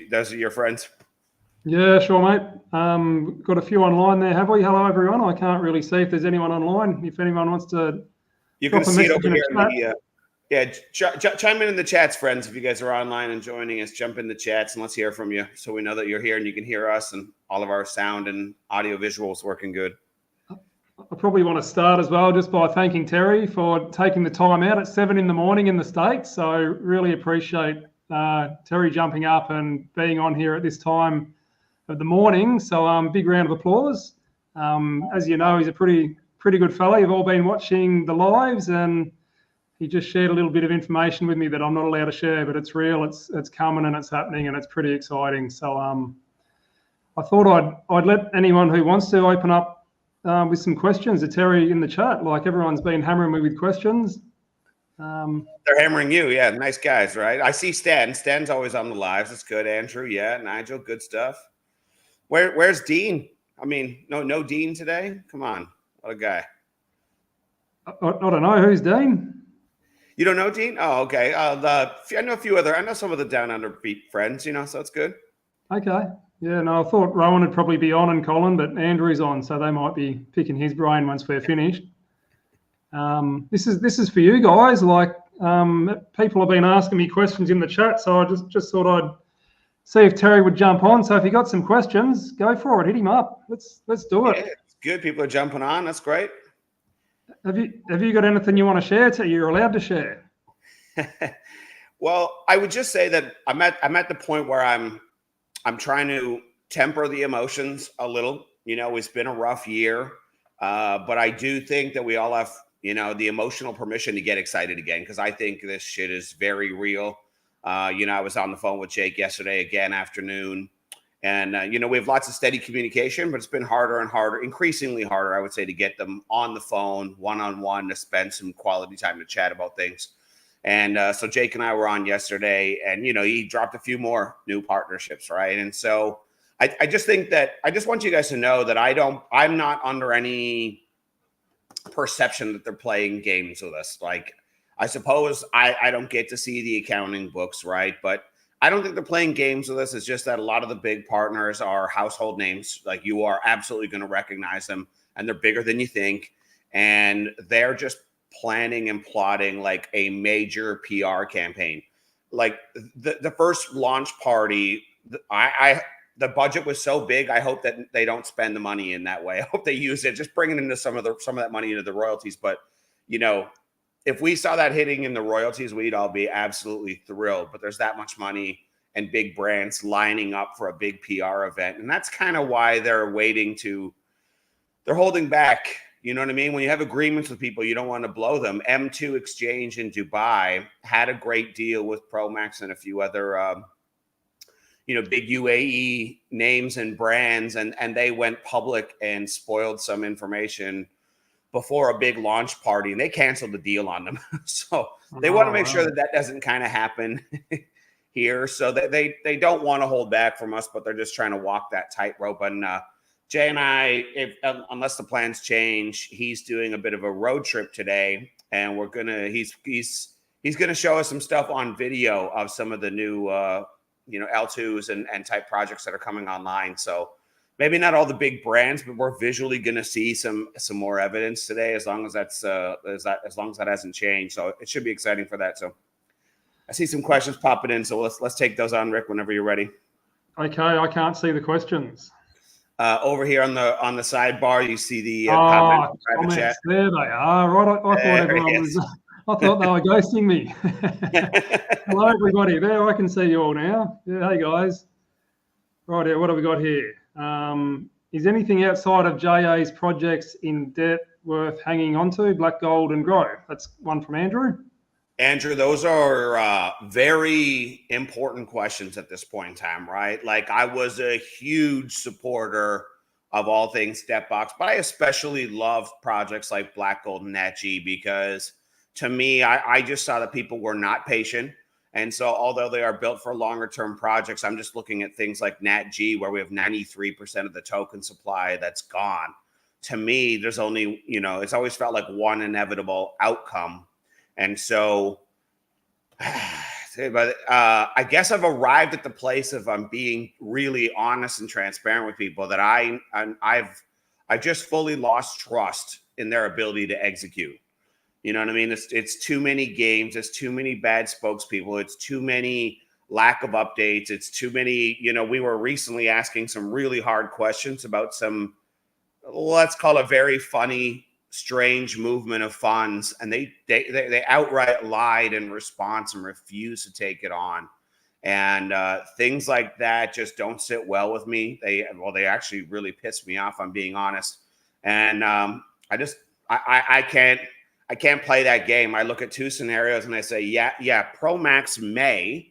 those are your friends? Yeah, sure, mate. Got a few online there, have we? Hello, everyone. I can't really see if there's anyone online. If anyone wants to you can see it over here in the chime in the chats, friends. If you guys are online and joining us, jump in the chats and let's hear from you so we know that you're here and you can hear us and all of our sound and audio visuals working good. I probably want to start as well just by thanking Terry for taking the time out at 7 in the morning in the States. So really appreciate Terry jumping up and being on here at this time of the morning. So big round of applause. As you know, he's a pretty good fella. You've all been watching the lives, and he just shared a little bit of information with me that I'm not allowed to share, but it's real, it's coming and it's happening and it's pretty exciting. So I thought I'd let anyone who wants to open up with some questions to Terry in the chat. Like, everyone's been hammering me with questions. They're hammering you. Yeah, nice guys, right? I see Stan. Stan's always on the lives. That's good. Andrew, yeah. Nigel, good stuff. Where's Dean? I mean, no Dean today? Come on. What a guy. I don't know. Who's Dean? You don't know Dean? Oh, okay. I know some of the Down Under Beat friends, so it's good. Okay. Yeah, no, I thought Rowan would probably be on and Colin, but Andrew's on, so they might be picking his brain once we're finished. This is for you guys. Like, people have been asking me questions in the chat, so I just thought I'd see if Terry would jump on. So if you got some questions, go for it. Hit him up. Let's do it. Yeah, it's good. People are jumping on. That's great. Have you got anything you want to share? You're allowed to share. Well, I would just say that I'm at the point where I'm trying to temper the emotions a little. It's been a rough year, but I do think that we all have, the emotional permission to get excited again, because I think this shit is very real. I was on the phone with Jake yesterday again afternoon, and we have lots of steady communication, but it's been harder and harder, increasingly harder, I would say, to get them on the phone one-on-one to spend some quality time to chat about things. And so Jake and I were on yesterday, and he dropped a few more new partnerships, right? And so I just think that I just want you guys to know that I'm not under any perception that they're playing games with us. Like, I suppose I don't get to see the accounting books, right? But I don't think they're playing games with us. It's just that a lot of the big partners are household names. Like, you are absolutely going to recognize them, and they're bigger than you think. And they're just planning and plotting like a major PR campaign. Like the first launch party, the budget was so big. I hope that they don't spend the money in that way. I hope they use it, just bringing into some of that money into the royalties. But if we saw that hitting in the royalties, we'd all be absolutely thrilled. But there's that much money and big brands lining up for a big PR event, and that's kind of why they're holding back. You know what I mean? When you have agreements with people, you don't want to blow them. M2 Exchange in Dubai had a great deal with Promax and a few other, big UAE names and brands, and they went public and spoiled some information before a big launch party, and they canceled the deal on them. So they want to make sure that doesn't kind of happen here. So they don't want to hold back from us, but they're just trying to walk that tightrope. And Jay and I, unless the plans change, he's doing a bit of a road trip today, and he's gonna show us some stuff on video of some of the new L2s and type projects that are coming online. So maybe not all the big brands, but we're visually gonna see some more evidence today, as long as that hasn't changed. So it should be exciting for that. So I see some questions popping in, so let's take those on, Rick, whenever you're ready. Okay, I can't see the questions. Over here on the sidebar, you see the comments. Chat. There they are. Right, I thought everyone was. I thought they were ghosting me. Hello, everybody. There, I can see you all now. Yeah, hey guys. Right here, what have we got here? Is anything outside of JA's projects in debt worth hanging on to? Black Gold and Grow. That's one from Andrew. Andrew, those are very important questions at this point in time, right? Like, I was a huge supporter of all things Stepbox, but I especially love projects like Black Gold and NatG, because to me, I just saw that people were not patient. And so although they are built for longer term projects, I'm just looking at things like NatG, where we have 93% of the token supply that's gone. To me, there's only, it's always felt like one inevitable outcome. And so But I guess I've arrived at the place of I'm being really honest and transparent with people that I've just fully lost trust in their ability to execute. You know what I mean? It's too many games. It's too many bad spokespeople. It's too many lack of updates. It's too many. We were recently asking some really hard questions about some, let's call it very funny, strange movement of funds, and they outright lied in response and refused to take it on. And things like that just don't sit well with me. They actually really piss me off. I'm being honest, and I can't play that game. I look at two scenarios and I say, yeah, Pro Max may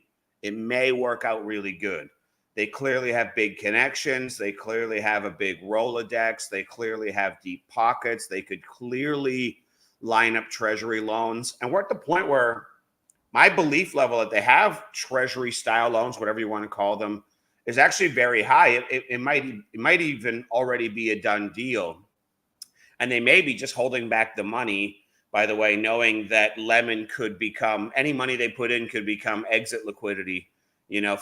work out really good. They clearly have big connections. They clearly have a big Rolodex. They clearly have deep pockets. They could clearly line up treasury loans. And we're at the point where my belief level that they have treasury style loans, whatever you want to call them, is actually very high. It might even already be a done deal. And they may be just holding back the money, by the way, knowing that Lemon could become, any money they put in could become exit liquidity,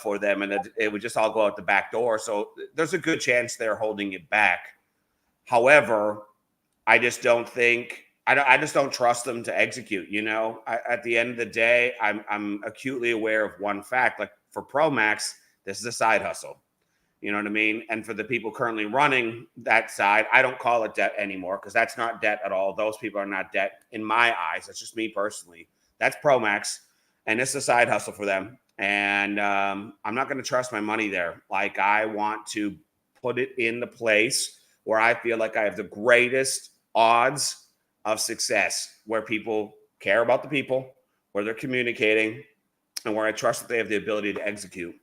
for them. And it would just all go out the back door. So there's a good chance they're holding it back. However, I just don't trust them to execute. At the end of the day, I'm acutely aware of one fact. Like for Pro Max, this is a side hustle. You know what I mean? And for the people currently running that side, I don't call it debt anymore because that's not debt at all. Those people are not debt in my eyes. That's just me personally. That's Pro Max, and it's a side hustle for them. And I'm not going to trust my money there. Like I want to put it in the place where I feel like I have the greatest odds of success, where people care about the people, where they're communicating, and where I trust that they have the ability to execute.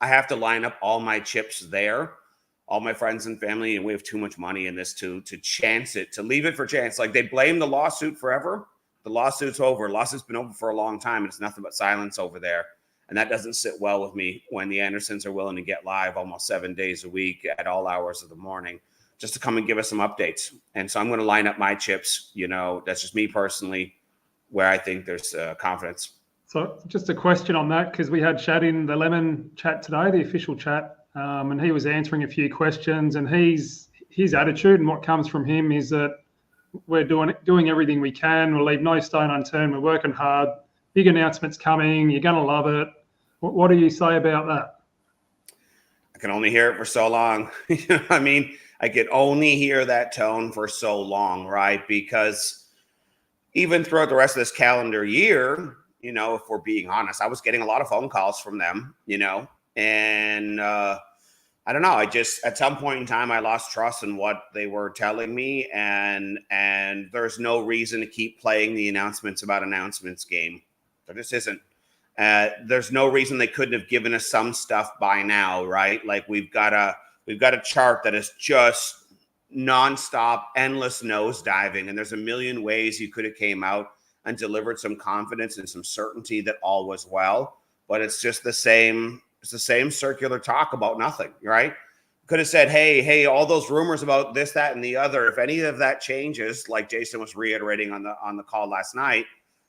I have to line up all my chips there, all my friends and family, and we have too much money in this to chance it, to leave it for chance. Like they blame the lawsuit forever. The lawsuit's over. Lawsuit's been over for a long time, and it's nothing but silence over there. And that doesn't sit well with me when the Andersons are willing to get live almost 7 days a week at all hours of the morning just to come and give us some updates. And so I'm going to line up my chips. That's just me personally, where I think there's confidence. So just a question on that, because we had chat in the Lemon chat today, the official chat, and he was answering a few questions, and his attitude and what comes from him is that we're doing everything we can. We'll leave no stone unturned. We're working hard. Big announcements coming. You're going to love it. What do you say about that? I can only hear it for so long. I mean, I could only hear that tone for so long, right? Because even throughout the rest of this calendar year, if we're being honest, I was getting a lot of phone calls from them, and I don't know. I just, at some point in time, I lost trust in what they were telling me, and there's no reason to keep playing the announcements about announcements game. There just isn't. There's no reason they couldn't have given us some stuff by now, right? Like we've got a chart that is just nonstop, endless nosediving, and there's a million ways you could have came out and delivered some confidence and some certainty that all was well. But it's just the same. It's the same circular talk about nothing, right? Could have said, hey, all those rumors about this, that, and the other. If any of that changes, like Jason was reiterating on the call last night,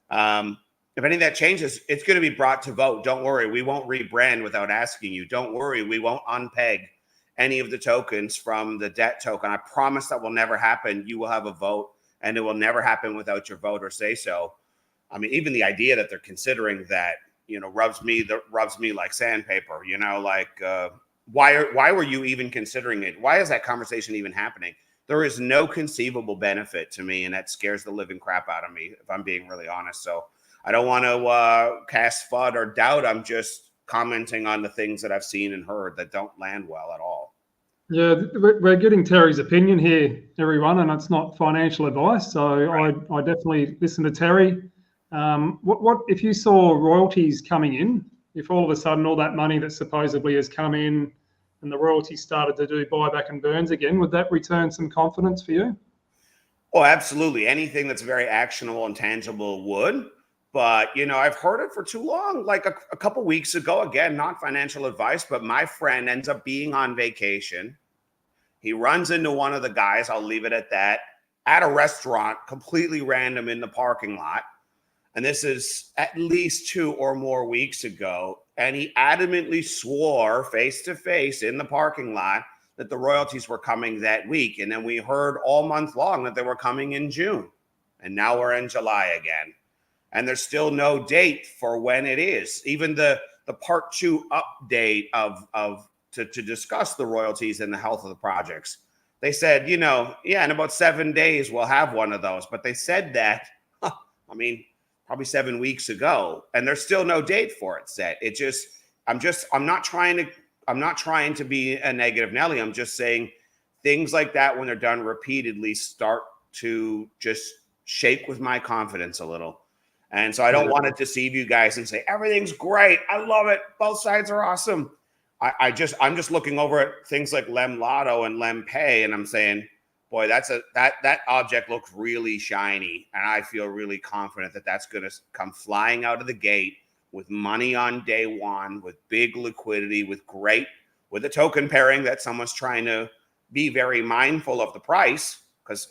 if any of that changes, it's going to be brought to vote. Don't worry, we won't rebrand without asking you. Don't worry, we won't unpeg any of the tokens from the debt token. I promise that will never happen. You will have a vote, and it will never happen without your vote or say so. I mean, even the idea that they're considering that, rubs me like sandpaper. Why were you even considering it? Why is that conversation even happening? There is no conceivable benefit to me, and that scares the living crap out of me, if I'm being really honest. So I don't want to cast FUD or doubt. I'm just commenting on the things that I've seen and heard that don't land well at all. Yeah, we're getting Terry's opinion here, everyone, and it's not financial advice. So right. I definitely listen to Terry. What if you saw royalties coming in? If all of a sudden all that money that supposedly has come in and the royalties started to do buyback and burns again, would that return some confidence for you? Oh, absolutely. Anything that's very actionable and tangible would. But, I've heard it for too long. Like a couple weeks ago, again, not financial advice, but my friend ends up being on vacation. He runs into one of the guys, I'll leave it at that, at a restaurant, completely random in the parking lot. and this is at least 2 or more weeks ago, and he adamantly swore face to face in the parking lot that the royalties were coming that week. And then we heard all month long that they were coming in June. And now we're in July again. And there's still no date for when it is. Even the part 2 update to discuss the royalties and the health of the projects. They said, in about 7 days we'll have one of those. But they said that, probably 7 weeks ago, and there's still no date for it set. I'm not trying to be a negative Nelly. I'm just saying things like that, when they're done repeatedly, start to just shake with my confidence a little. And so I don't want to deceive you guys and say everything's great, I love it, both sides are awesome. I'm just looking over at things like Lem Lotto and Lem Pay, and I'm saying, boy, that object looks really shiny, and I feel really confident that that's going to come flying out of the gate with money on day one, with big liquidity, with a token pairing that someone's trying to be very mindful of the price, because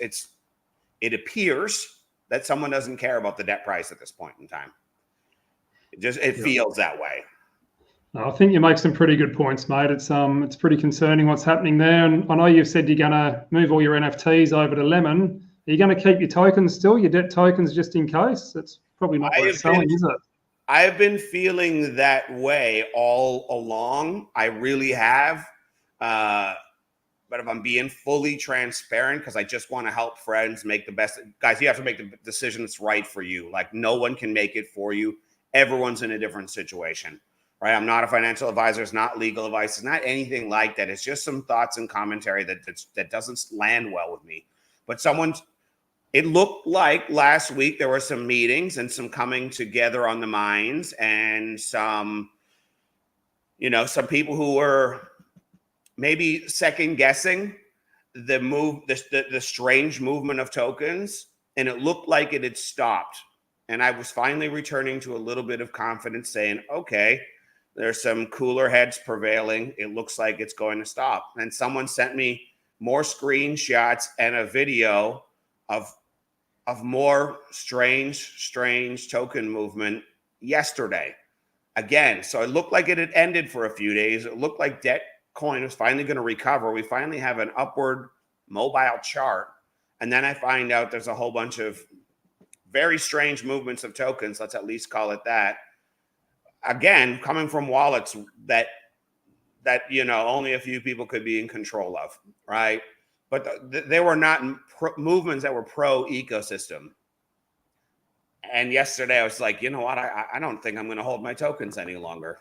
it appears that someone doesn't care about the debt price at this point in time. It feels that way. I think you make some pretty good points, mate. It's pretty concerning what's happening there. And I know you've said you're going to move all your NFTs over to Lemon. Are you going to keep your tokens still, your debt tokens, just in case? It's probably not worth selling, is it? I've been feeling that way all along. I really have. But if I'm being fully transparent, because I just want to help friends make the best. Guys, you have to make the decision that's right for you. Like, no one can make it for you. Everyone's in a different situation. Right? I'm not a financial advisor. It's not legal advice. It's not anything like that. It's just some thoughts and commentary that doesn't land well with me. But it looked like last week there were some meetings and some coming together on the minds, and some people who were maybe second guessing the strange movement of tokens, and it looked like it had stopped. And I was finally returning to a little bit of confidence, saying, okay, there's some cooler heads prevailing. It looks like it's going to stop. And someone sent me more screenshots and a video of more strange token movement yesterday. Again, so it looked like it had ended for a few days. It looked like debt coin was finally going to recover. We finally have an upward mobile chart. And then I find out there's a whole bunch of very strange movements of tokens. Let's at least call it that. Again, coming from wallets that only a few people could be in control of, right? But they were not movements that were pro ecosystem. And yesterday I was like, you know what? I don't think I'm going to hold my tokens any longer.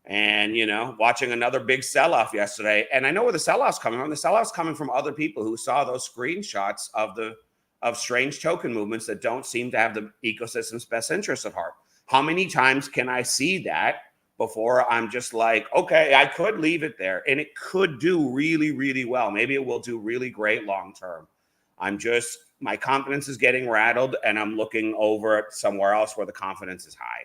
And, watching another big sell-off yesterday. And I know where the sell-off's coming from. The sell-off's coming from other people who saw those screenshots of strange token movements that don't seem to have the ecosystem's best interests at heart. How many times can I see that before I'm just like, okay, I could leave it there and it could do really, really well. Maybe it will do really great long-term. My confidence is getting rattled, and I'm looking over at somewhere else where the confidence is high.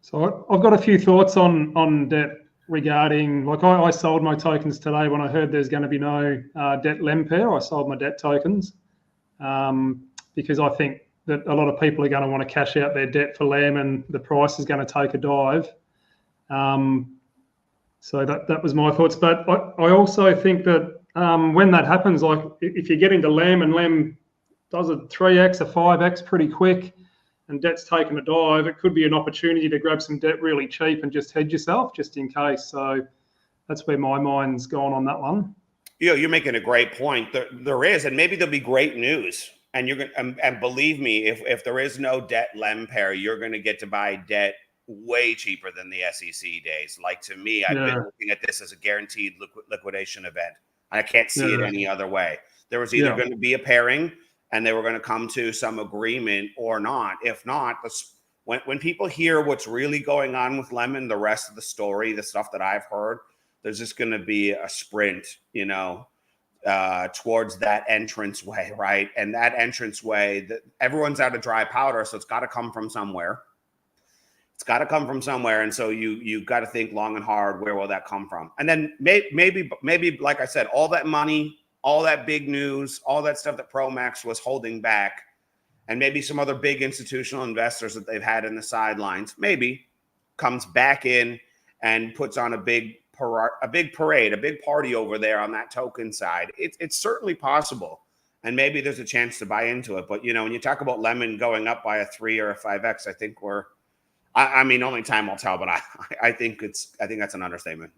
So I've got a few thoughts on debt regarding, like, I sold my tokens today when I heard there's going to be no debt lem pair. I sold my debt tokens because I think that a lot of people are going to want to cash out their debt for lem, and the price is going to take a dive. So that was my thoughts. But I also think that when that happens, like if you get into lem and lem does a 3x, a 5x pretty quick, and debt's taken a dive, it could be an opportunity to grab some debt really cheap and just hedge yourself just in case. So that's where my mind's gone on that one. You're making a great point. There is, and maybe there'll be great news. And and believe me, if there is no debt lem pair, you're going to get to buy debt way cheaper than the SEC days. Like, to me, I've been looking at this as a guaranteed liquidation event. I can't see it any other way. There was either going to be a pairing and they were going to come to some agreement or not. If not, when people hear what's really going on with Lemon, the rest of the story, the stuff that I've heard, there's just going to be a sprint, towards that entranceway, right? And that entranceway, everyone's out of dry powder, so it's got to come from somewhere. And so you got to think long and hard, where will that come from? And then maybe like I said, all that money, all that big news, all that stuff that ProMax was holding back, and maybe some other big institutional investors that they've had in the sidelines, maybe comes back in and puts on a big parade, a big party over there on that token side. It's certainly possible. And maybe there's a chance to buy into it. But, when you talk about Lemon going up by a 3 or a 5x, I think I mean, only time will tell, but I think that's an understatement.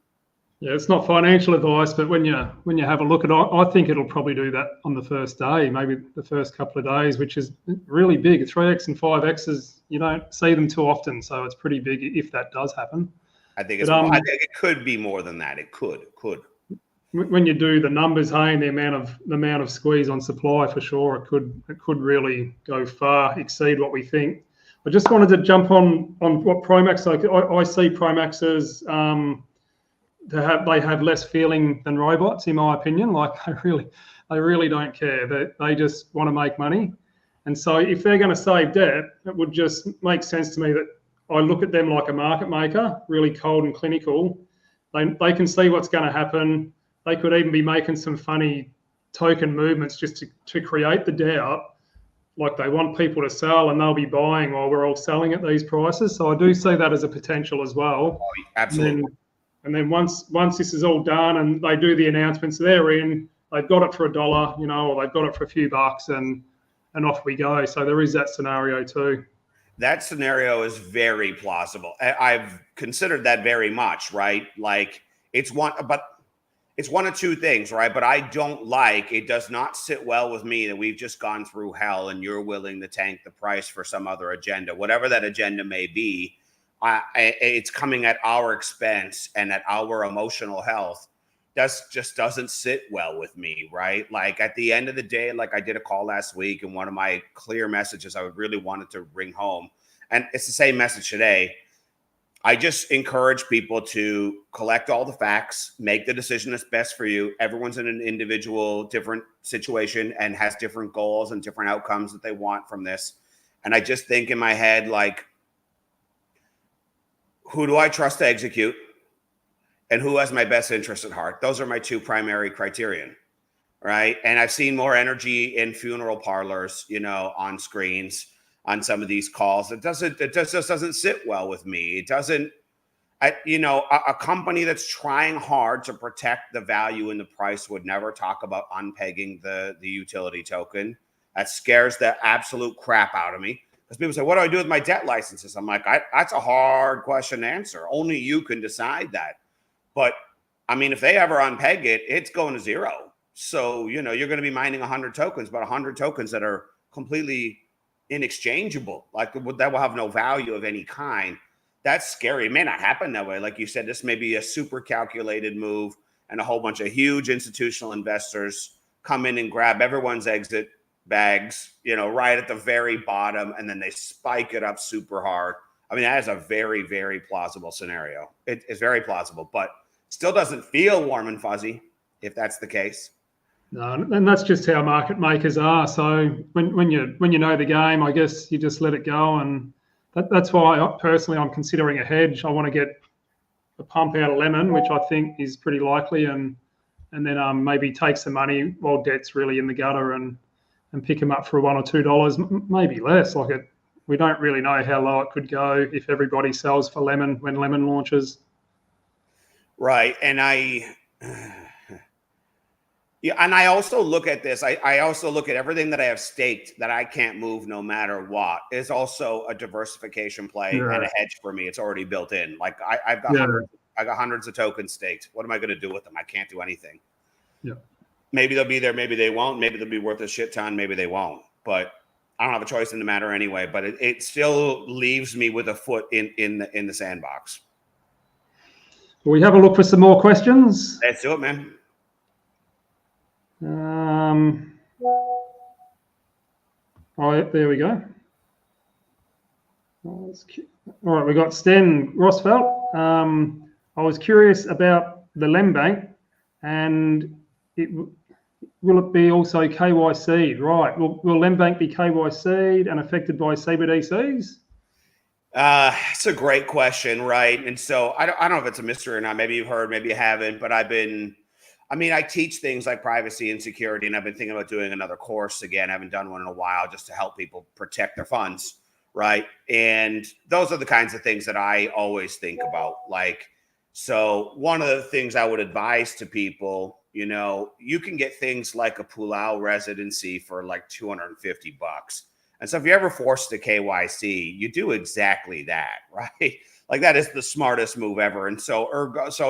Yeah, it's not financial advice, but when you have a look at it, I think it'll probably do that on the first day, maybe the first couple of days, which is really big. 3x and 5x's, you don't see them too often, so it's pretty big if that does happen. I think it could be more than that. It could. When you do the numbers, hey, and the amount of squeeze on supply, for sure, it could really go far, exceed what we think. I just wanted to jump on what Promax. I see Promaxes. They have less feeling than robots, in my opinion. Like they really don't care. They just want to make money. And so if they're going to save debt, it would just make sense to me that I look at them like a market maker, really cold and clinical. They can see what's going to happen. They could even be making some funny token movements just to create the doubt. Like they want people to sell and they'll be buying while we're all selling at these prices. So I do see that as a potential as well. Oh, absolutely. And then once this is all done and they do the announcements they're in, they've got it for $1, or they've got it for a few bucks and off we go. So there is that scenario too. That scenario is very plausible. I've considered that very much, right? Like it's one of two things, right? But it does not sit well with me that we've just gone through hell and you're willing to tank the price for some other agenda, whatever that agenda may be. It's coming at our expense and at our emotional health. That just doesn't sit well with me, right? Like at the end of the day, like I did a call last week and one of my clear messages I really wanted to bring home, and it's the same message today. I just encourage people to collect all the facts, make the decision that's best for you. Everyone's in an individual different situation and has different goals and different outcomes that they want from this. And I just think in my head, like, who do I trust to execute? And who has my best interest at heart? Those are my two primary criterion, right? And I've seen more energy in funeral parlors, on screens, on some of these calls. It just doesn't sit well with me. It doesn't, a company that's trying hard to protect the value in the price would never talk about unpegging the utility token. That scares the absolute crap out of me. Because people say, what do I do with my debt licenses? I'm like, that's a hard question to answer. Only you can decide that. But I mean, if they ever unpeg it, it's going to zero. So, you're going to be mining 100 tokens, but 100 tokens that are completely inexchangeable, like that will have no value of any kind. That's scary. It may not happen that way. Like you said, this may be a super calculated move and a whole bunch of huge institutional investors come in and grab everyone's exit bags, right at the very bottom, and then they spike it up super hard. I mean, that is a very, very plausible scenario. It's very plausible, but still doesn't feel warm and fuzzy if that's the case. No, and that's just how market makers are. So when you know the game, I guess you just let it go, and that's why I'm considering a hedge. I want to get a pump out of Lemon, which I think is pretty likely, and then maybe take some money while debt's really in the gutter and pick them up for $1 or $2, maybe less. We don't really know how low it could go if everybody sells for Lemon when Lemon launches. Right, and I also look at this. I also look at everything that I have staked that I can't move no matter what is also a diversification play and a hedge for me. It's already built in. Like I got hundreds of tokens staked. What am I going to do with them? I can't do anything. Yeah. Maybe they'll be there. Maybe they won't. Maybe they'll be worth a shit ton. Maybe they won't. But I don't have a choice in the matter anyway. But it still leaves me with a foot in the sandbox. Will we have a look for some more questions? Let's do it, man. There we go. All right, we got Sten Rosfeld. I was curious about the Lembank, and will it be also KYC'd? Right. Will Lembank be KYC'd and affected by CBDCs? It's a great question, right? And so I don't know if it's a mystery or not. Maybe you've heard, maybe you haven't, but I've been I mean, I teach things like privacy and security, and I've been thinking about doing another course again. I haven't done one in a while, just to help people protect their funds, right? And those are the kinds of things that I always think about. Like, so one of the things I would advise to people, you can get things like a Pulau residency for like $250. And so if you're ever forced to KYC, you do exactly that, right? Like that is the smartest move ever. And so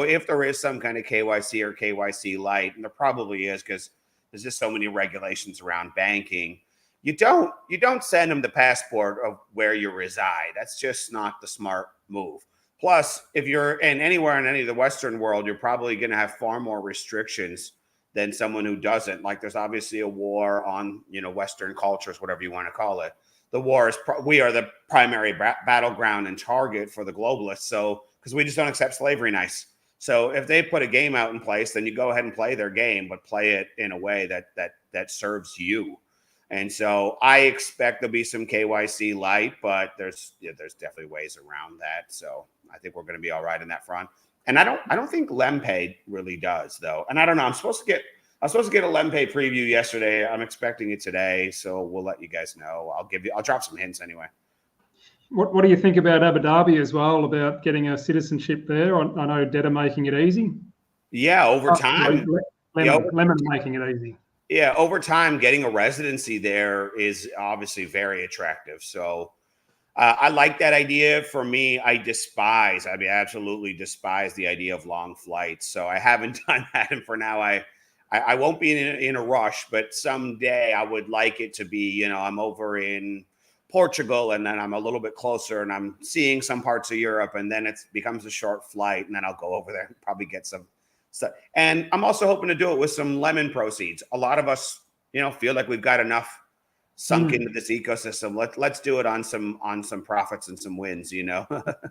if there is some kind of KYC or KYC light, and there probably is, because there's just so many regulations around banking, you don't send them the passport of where you reside. That's just not the smart move. Plus, if you're anywhere in any of the Western world, you're probably going to have far more restrictions than someone who doesn't. Like there's obviously a war on, Western cultures, whatever you want to call it. The war is, we are the primary battleground and target for the globalists. So, because we just don't accept slavery nice. So if they put a game out in place, then you go ahead and play their game, but play it in a way that serves you. And so I expect there'll be some KYC light, but there's definitely ways around that. So I think we're going to be all right in that front. And I don't think LemPay really does, though. And I don't know. I was supposed to get a LemPay preview yesterday. I'm expecting it today, so we'll let you guys know. I'll drop some hints anyway. What do you think about Abu Dhabi as well, about getting a citizenship there? I know Debt are making it easy. Yeah, over time. Lemon making it easy. Yeah, over time, getting a residency there is obviously very attractive. So I like that idea. For me, I absolutely despise the idea of long flights. So I haven't done that. And for now, I won't be in a rush, but someday I would like it to be, I'm over in Portugal and then I'm a little bit closer and I'm seeing some parts of Europe, and then it becomes a short flight, and then I'll go over there and probably get some stuff. And I'm also hoping to do it with some lemon proceeds. A lot of us, feel like we've got enough sunk into this ecosystem. Let's do it on some profits and some wins,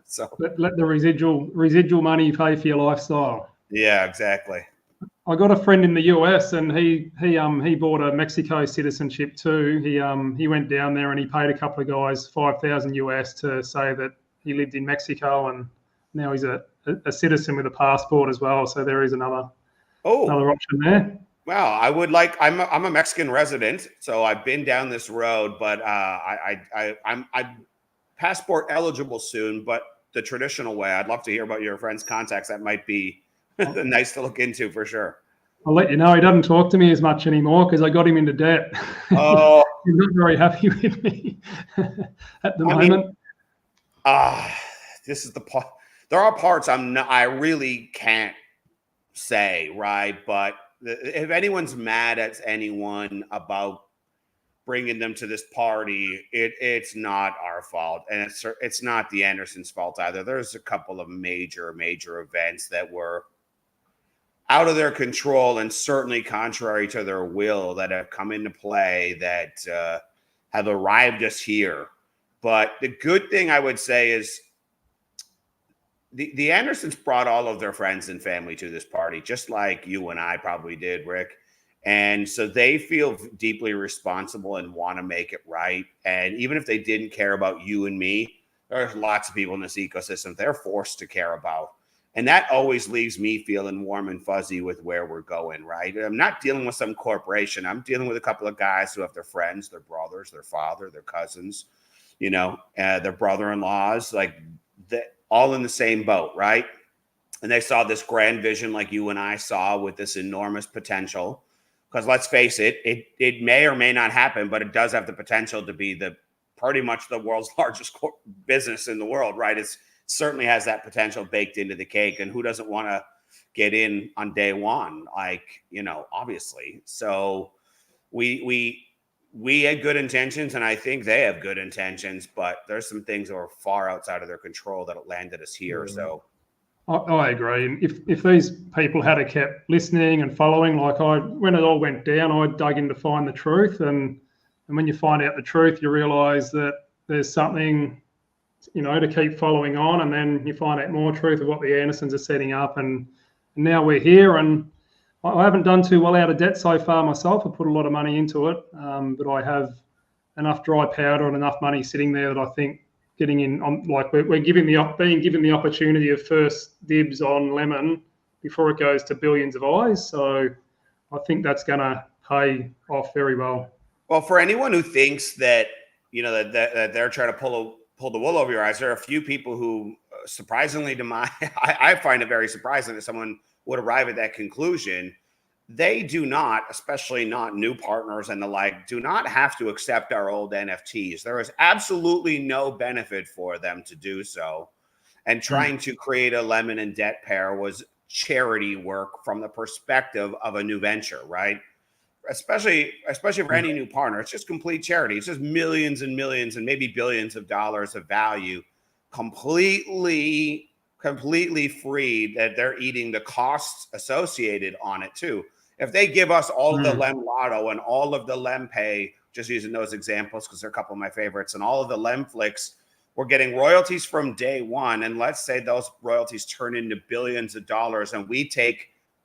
So let the residual money pay for your lifestyle. Yeah, exactly. I got a friend in the US, and he bought a Mexico citizenship too. He went down there and he paid a couple of guys $5,000 US to say that he lived in Mexico, and now he's a citizen with a passport as well. So there is another option there. Well, I'm a Mexican resident, so I've been down this road, but I'm passport eligible soon, but the traditional way. I'd love to hear about your friend's contacts. That might be nice to look into for sure. I'll let you know. He doesn't talk to me as much anymore because I got him into debt. Oh, he's not very happy with me at the moment. This is the part. There are parts I really can't say, right? But if anyone's mad at anyone about bringing them to this party, it's not our fault, and it's not the Andersons' fault either. There's a couple of major events that were out of their control and certainly contrary to their will that have come into play that have arrived us here. But the good thing I would say is the Andersons brought all of their friends and family to this party, just like you and I probably did, Rick. And so they feel deeply responsible and want to make it right. And even if they didn't care about you and me, there's lots of people in this ecosystem they're forced to care about. And that always leaves me feeling warm and fuzzy with where we're going, right? I'm not dealing with some corporation. I'm dealing with a couple of guys who have their friends, their brothers, their father, their cousins, their brother-in-laws, like all in the same boat, right? And they saw this grand vision like you and I saw with this enormous potential. Because let's face it, it may or may not happen, but it does have the potential to be pretty much the world's largest business in the world, right? It certainly has that potential baked into the cake. And who doesn't want to get in on day one? Obviously. So we had good intentions, and I think they have good intentions, but there's some things that were far outside of their control that landed us here. Yeah. So I agree. And if these people had kept listening and following, when it all went down, I dug in to find the truth. And when you find out the truth, you realize that there's something, to keep following on. And then you find out more truth of what the Andersons are setting up. And now we're here. And I haven't done too well out of debt so far myself. I put a lot of money into it. But I have enough dry powder and enough money sitting there that I think getting in on, we're being given the opportunity of first dibs on Lemon before it goes to billions of eyes. So I think that's going to pay off very well. Well, for anyone who thinks that, that they're trying to pull the wool over your eyes, there are a few people who, surprisingly to my, I find it very surprising that someone would arrive at that conclusion. They do not, especially not new partners and the like, do not have to accept our old NFTs. There is absolutely no benefit for them to do so. And trying to create a lemon and debt pair was charity work from the perspective of a new venture, right? Especially for any new partner. It's just complete charity. It's just millions and millions and maybe billions of dollars of value completely free, that they're eating the costs associated on it too. If they give us all of the Lem Lotto and all of the Lem Pay, just using those examples because they're a couple of my favorites, and all of the Lem Flicks, we're getting royalties from day one. And let's say those royalties turn into billions of dollars, and we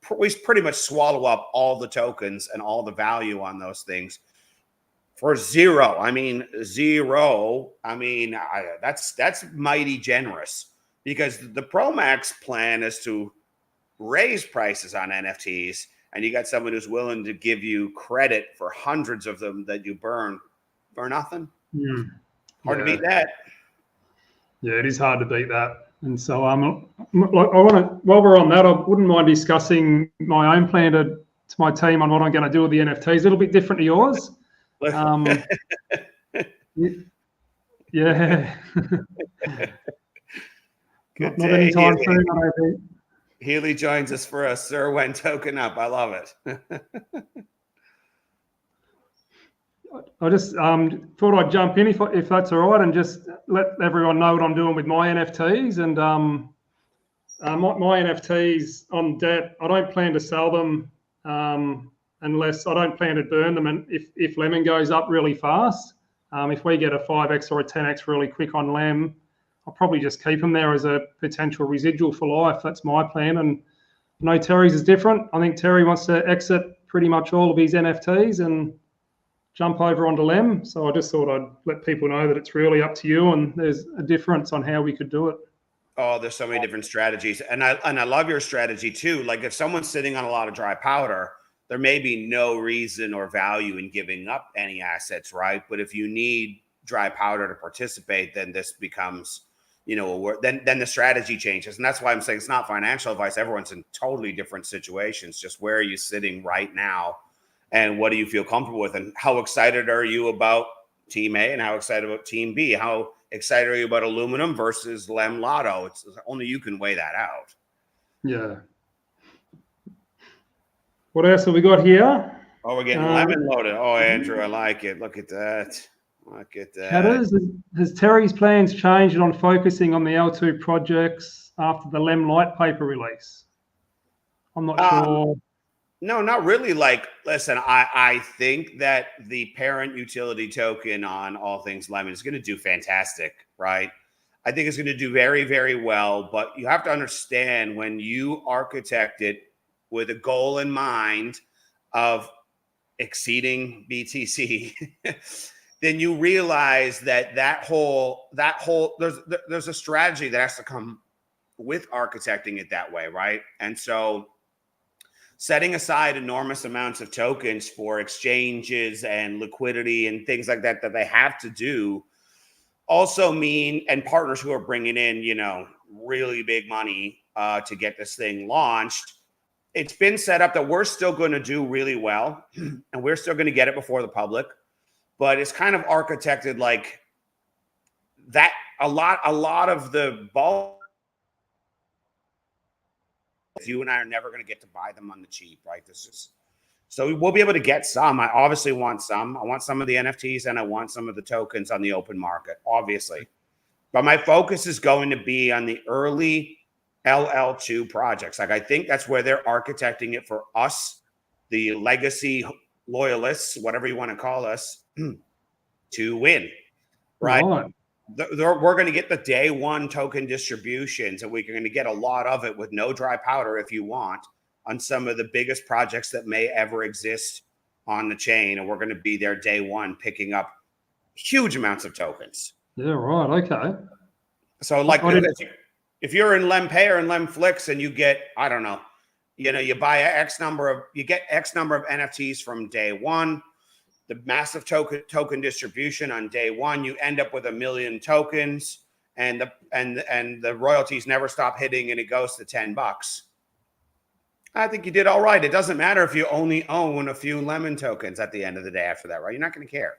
pretty much swallow up all the tokens and all the value on those things for zero. I mean, zero. I mean, that's mighty generous, because the Promax plan is to raise prices on NFTs, and you got someone who's willing to give you credit for hundreds of them that you burn for nothing. Hard to beat that. Yeah, it is hard to beat that. And so while we're on that, I wouldn't mind discussing my own plan to my team on what I'm going to do with the NFTs. A little bit different to yours. Yeah. Good not anytime soon, I don't think. Healy joins us for a Sir When token up. I love it. I just thought I'd jump in if that's all right, and just let everyone know what I'm doing with my NFTs. And my NFTs on debt, I don't plan to sell them unless I don't plan to burn them. And if Lemon goes up really fast, if we get a 5x or a 10x really quick on Lem, I'll probably just keep them there as a potential residual for life. That's my plan. And I know Terry's is different. I think Terry wants to exit pretty much all of his NFTs and jump over onto Lem. So I just thought I'd let people know that it's really up to you, and there's a difference on how we could do it. Oh, there's so many different strategies. And I love your strategy too. Like, if someone's sitting on a lot of dry powder, there may be no reason or value in giving up any assets, right? But if you need dry powder to participate, then this becomes, then the strategy changes. And that's why I'm saying it's not financial advice. Everyone's in totally different situations. Just where are you sitting right now? And what do you feel comfortable with? And how excited are you about Team A, and how excited about Team B? How excited are you about aluminum versus Lem Lotto? It's only you can weigh that out. Yeah. What else have we got here? Oh, we're getting lemon loaded. Oh, Andrew, I like it. Look at that. Look at that. Catters, has Terry's plans changed on focusing on the L2 projects after the Lem Light paper release? I'm not sure. No, not really. Like, listen, I think that the parent utility token on all things Lemon is going to do fantastic, right? I think it's going to do very, very well. But you have to understand, when you architect it with a goal in mind of exceeding BTC, then you realize that there's a strategy that has to come with architecting it that way, right? And so setting aside enormous amounts of tokens for exchanges and liquidity and things like that they have to do also mean, and partners who are bringing in, really big money to get this thing launched, it's been set up that we're still going to do really well and we're still going to get it before the public, but it's kind of architected like that. A lot of the ball, you and I are never going to get to buy them on the cheap, right? So we'll be able to get some. I obviously want some. I want some of the NFTs, and I want some of the tokens on the open market, obviously. But my focus is going to be on the early LL2 projects. Like, I think that's where they're architecting it for us, the legacy loyalists, whatever you want to call us, to win, right? Right. We're going to get the day one token distributions, and we're going to get a lot of it with no dry powder, if you want, on some of the biggest projects that may ever exist on the chain. And we're going to be there day one, picking up huge amounts of tokens. Yeah, right. Okay. So, like, if you're in Lem Pay or in Lem Flicks and you get, I don't know, you buy you get X number of NFTs from day one. The massive token distribution on day one, you end up with 1 million tokens, and the royalties never stop hitting, and it goes to $10. I think you did all right. It doesn't matter if you only own a few lemon tokens at the end of the day after that, right? You're not going to care.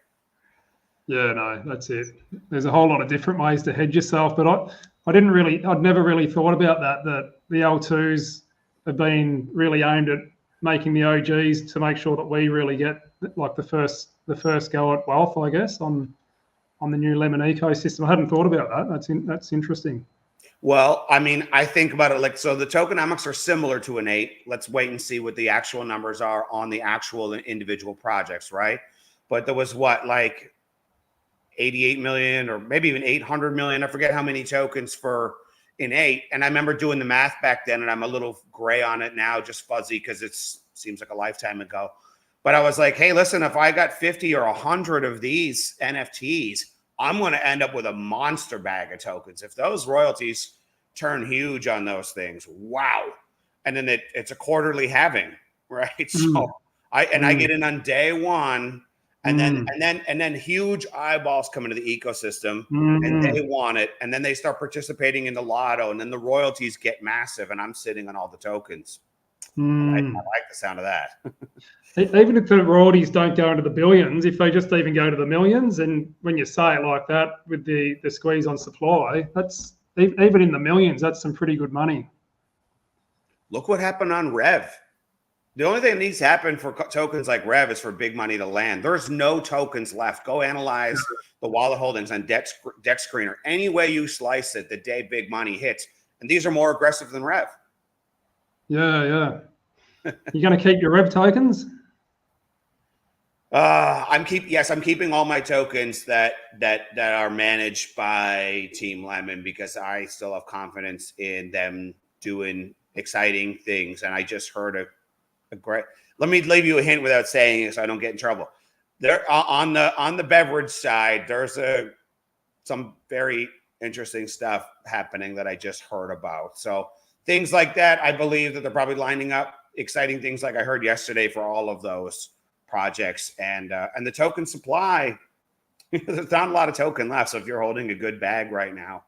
Yeah, no, that's it. There's a whole lot of different ways to hedge yourself, but I'd never really thought about that the L2s have been really aimed at making the OGs to make sure that we really get like the first go at wealth, I guess, on the new lemon ecosystem. I hadn't thought about that. That's interesting. Well, I mean, I think about it so the tokenomics are similar to Innate. Let's wait and see what the actual numbers are on the actual individual projects, right? But there was 88 million or maybe even 800 million. I forget how many tokens for Innate. And I remember doing the math back then, and I'm a little gray on it now, just fuzzy because it seems like a lifetime ago. But I was like, hey, listen, if I got 50 or 100 of these NFTs, I'm going to end up with a monster bag of tokens. If those royalties turn huge on those things, wow. And then it's a quarterly halving, right? So I get in on day one, and then huge eyeballs come into the ecosystem, and they want it, and then they start participating in the lotto, and then the royalties get massive, and I'm sitting on all the tokens. I like the sound of that. Even if the royalties don't go into the billions, if they just even go to the millions, and when you say it like that with the squeeze on supply, that's even in the millions, that's some pretty good money. Look what happened on Rev. The only thing that needs to happen for tokens like Rev is for big money to land. There's no tokens left. Go analyze the wallet holdings on Deck Screener. Any way you slice it, the day big money hits. And these are more aggressive than Rev. Yeah. You going to keep your Rev tokens? I'm keeping all my tokens that are managed by Team Lemon, because I still have confidence in them doing exciting things. And I just heard a great. Let me leave you a hint without saying it, so I don't get in trouble. There on the beverage side, there's some very interesting stuff happening that I just heard about. So things like that, I believe that they're probably lining up exciting things like I heard yesterday for all of those projects, and the token supply. There's not a lot of token left, so if you're holding a good bag right now,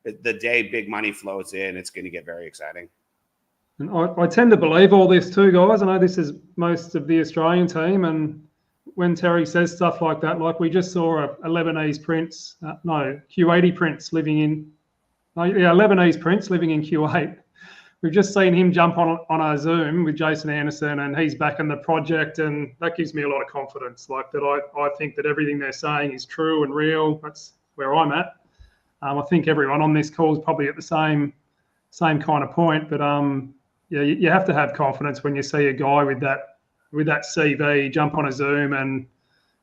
the day big money flows in, it's going to get very exciting. And I tend to believe all this too, guys. I know this is most of the Australian team, and when Terry says stuff like that, like we just saw a Lebanese prince, Q80 prince Lebanese prince living in Q8. We've just seen him jump on a Zoom with Jason Anderson, and he's back in the project, and that gives me a lot of confidence. Like that, I think that everything they're saying is true and real. That's where I'm at. I think everyone on this call is probably at the same kind of point. But you have to have confidence when you see a guy with that CV jump on a Zoom, and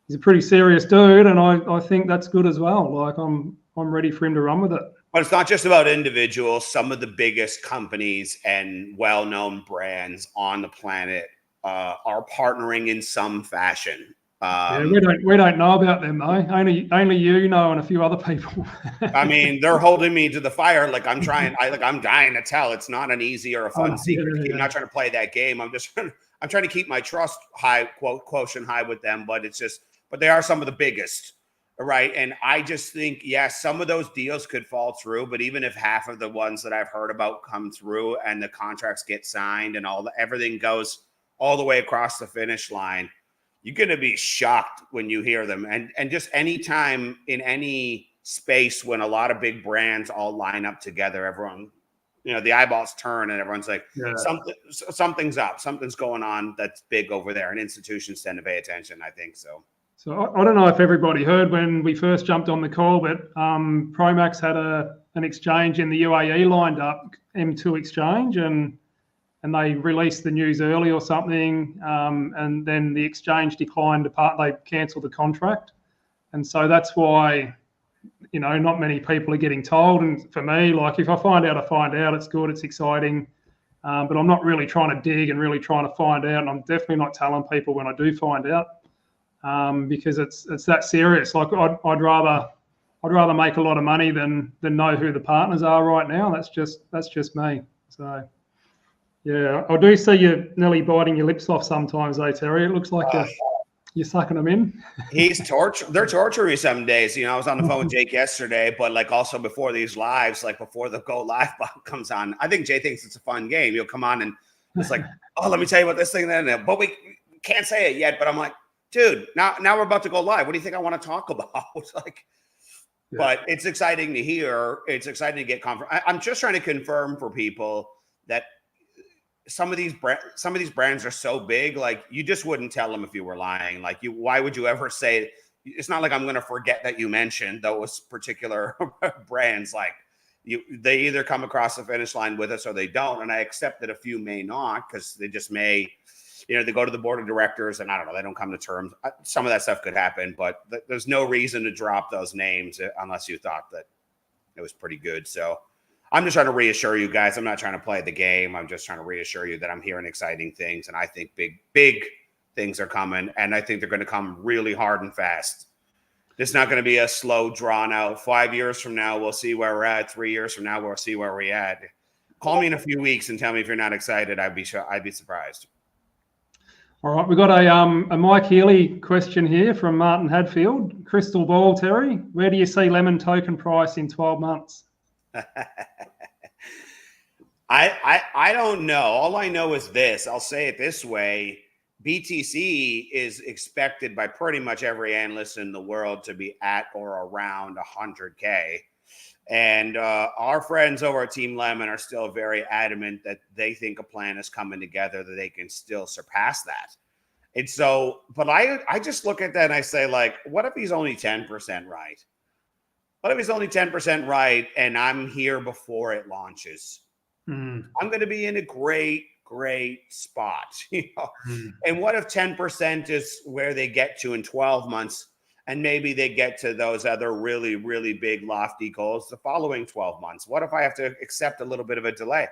he's a pretty serious dude, and I think that's good as well. Like I'm ready for him to run with it. But it's not just about individuals. Some of the biggest companies and well-known brands on the planet are partnering in some fashion. We don't know about them though. Only you know, and a few other people. I mean, they're holding me to the fire. Like I'm dying to tell. It's not an easy or a fun secret. I'm not trying to play that game. I'm trying to keep my trust quotient high with them. But they are some of the biggest. Right. And I just think, some of those deals could fall through. But even if half of the ones that I've heard about come through and the contracts get signed and everything goes all the way across the finish line, you're going to be shocked when you hear them. And just any time in any space when a lot of big brands all line up together, everyone, the eyeballs turn and everyone's like, something's up. Something's going on that's big over there. And institutions tend to pay attention, I think so. So I don't know if everybody heard when we first jumped on the call, but Promax had an exchange in the UAE lined up, M2 exchange, and they released the news early or something, and then the exchange declined they cancelled the contract. And so that's why, not many people are getting told. And for me, like if I find out, it's good, it's exciting. But I'm not really trying to dig and really trying to find out. And I'm definitely not telling people when I do find out. Because it's that serious. Like I'd rather make a lot of money than know who the partners are right now. That's just me. So Yeah, I do see you nearly biting your lips off sometimes, though, Terry. It looks like you're sucking them in. They're torturing me some days. I was on the phone with Jake yesterday, but like also before these lives, like before the go live comes on, I think Jay thinks it's a fun game. He'll come on and it's like, oh, let me tell you about this thing then. But we can't say it yet. But I'm like, dude, now we're about to go live. What do you think I want to talk about? Like, yeah. But it's exciting to hear. It's exciting to get I'm just trying to confirm for people that some of these brands are so big, like you just wouldn't tell them if you were lying. Like why would you ever say? It's not like I'm going to forget that you mentioned those particular brands. Like they either come across the finish line with us or they don't. And I accept that a few may not because they just may, they go to the board of directors and I don't know, they don't come to terms. Some of that stuff could happen, but there's no reason to drop those names unless you thought that it was pretty good. So I'm just trying to reassure you guys. I'm not trying to play the game. I'm just trying to reassure you that I'm hearing exciting things. And I think big things are coming. And I think they're going to come really hard and fast. It's not going to be a slow, drawn out. 5 years from now, we'll see where we're at. 3 years from now, we'll see where we're at. Call me in a few weeks and tell me if you're not excited. I'd be surprised. All right. We've got a Mike Healy question here from Martin Hadfield. Crystal ball, Terry. Where do you see Lemon token price in 12 months? I don't know. All I know is this. I'll say it this way. BTC is expected by pretty much every analyst in the world to be at or around 100K. And our friends over at Team Lemon are still very adamant that they think a plan is coming together that they can still surpass that. And so, but I just look at that and I say, like, what if he's only 10% right? What if he's only 10% right and I'm here before it launches? I'm going to be in a great spot. And what if 10% is where they get to in 12 months and maybe they get to those other really, really big lofty goals the following 12 months? What if I have to accept a little bit of a delay?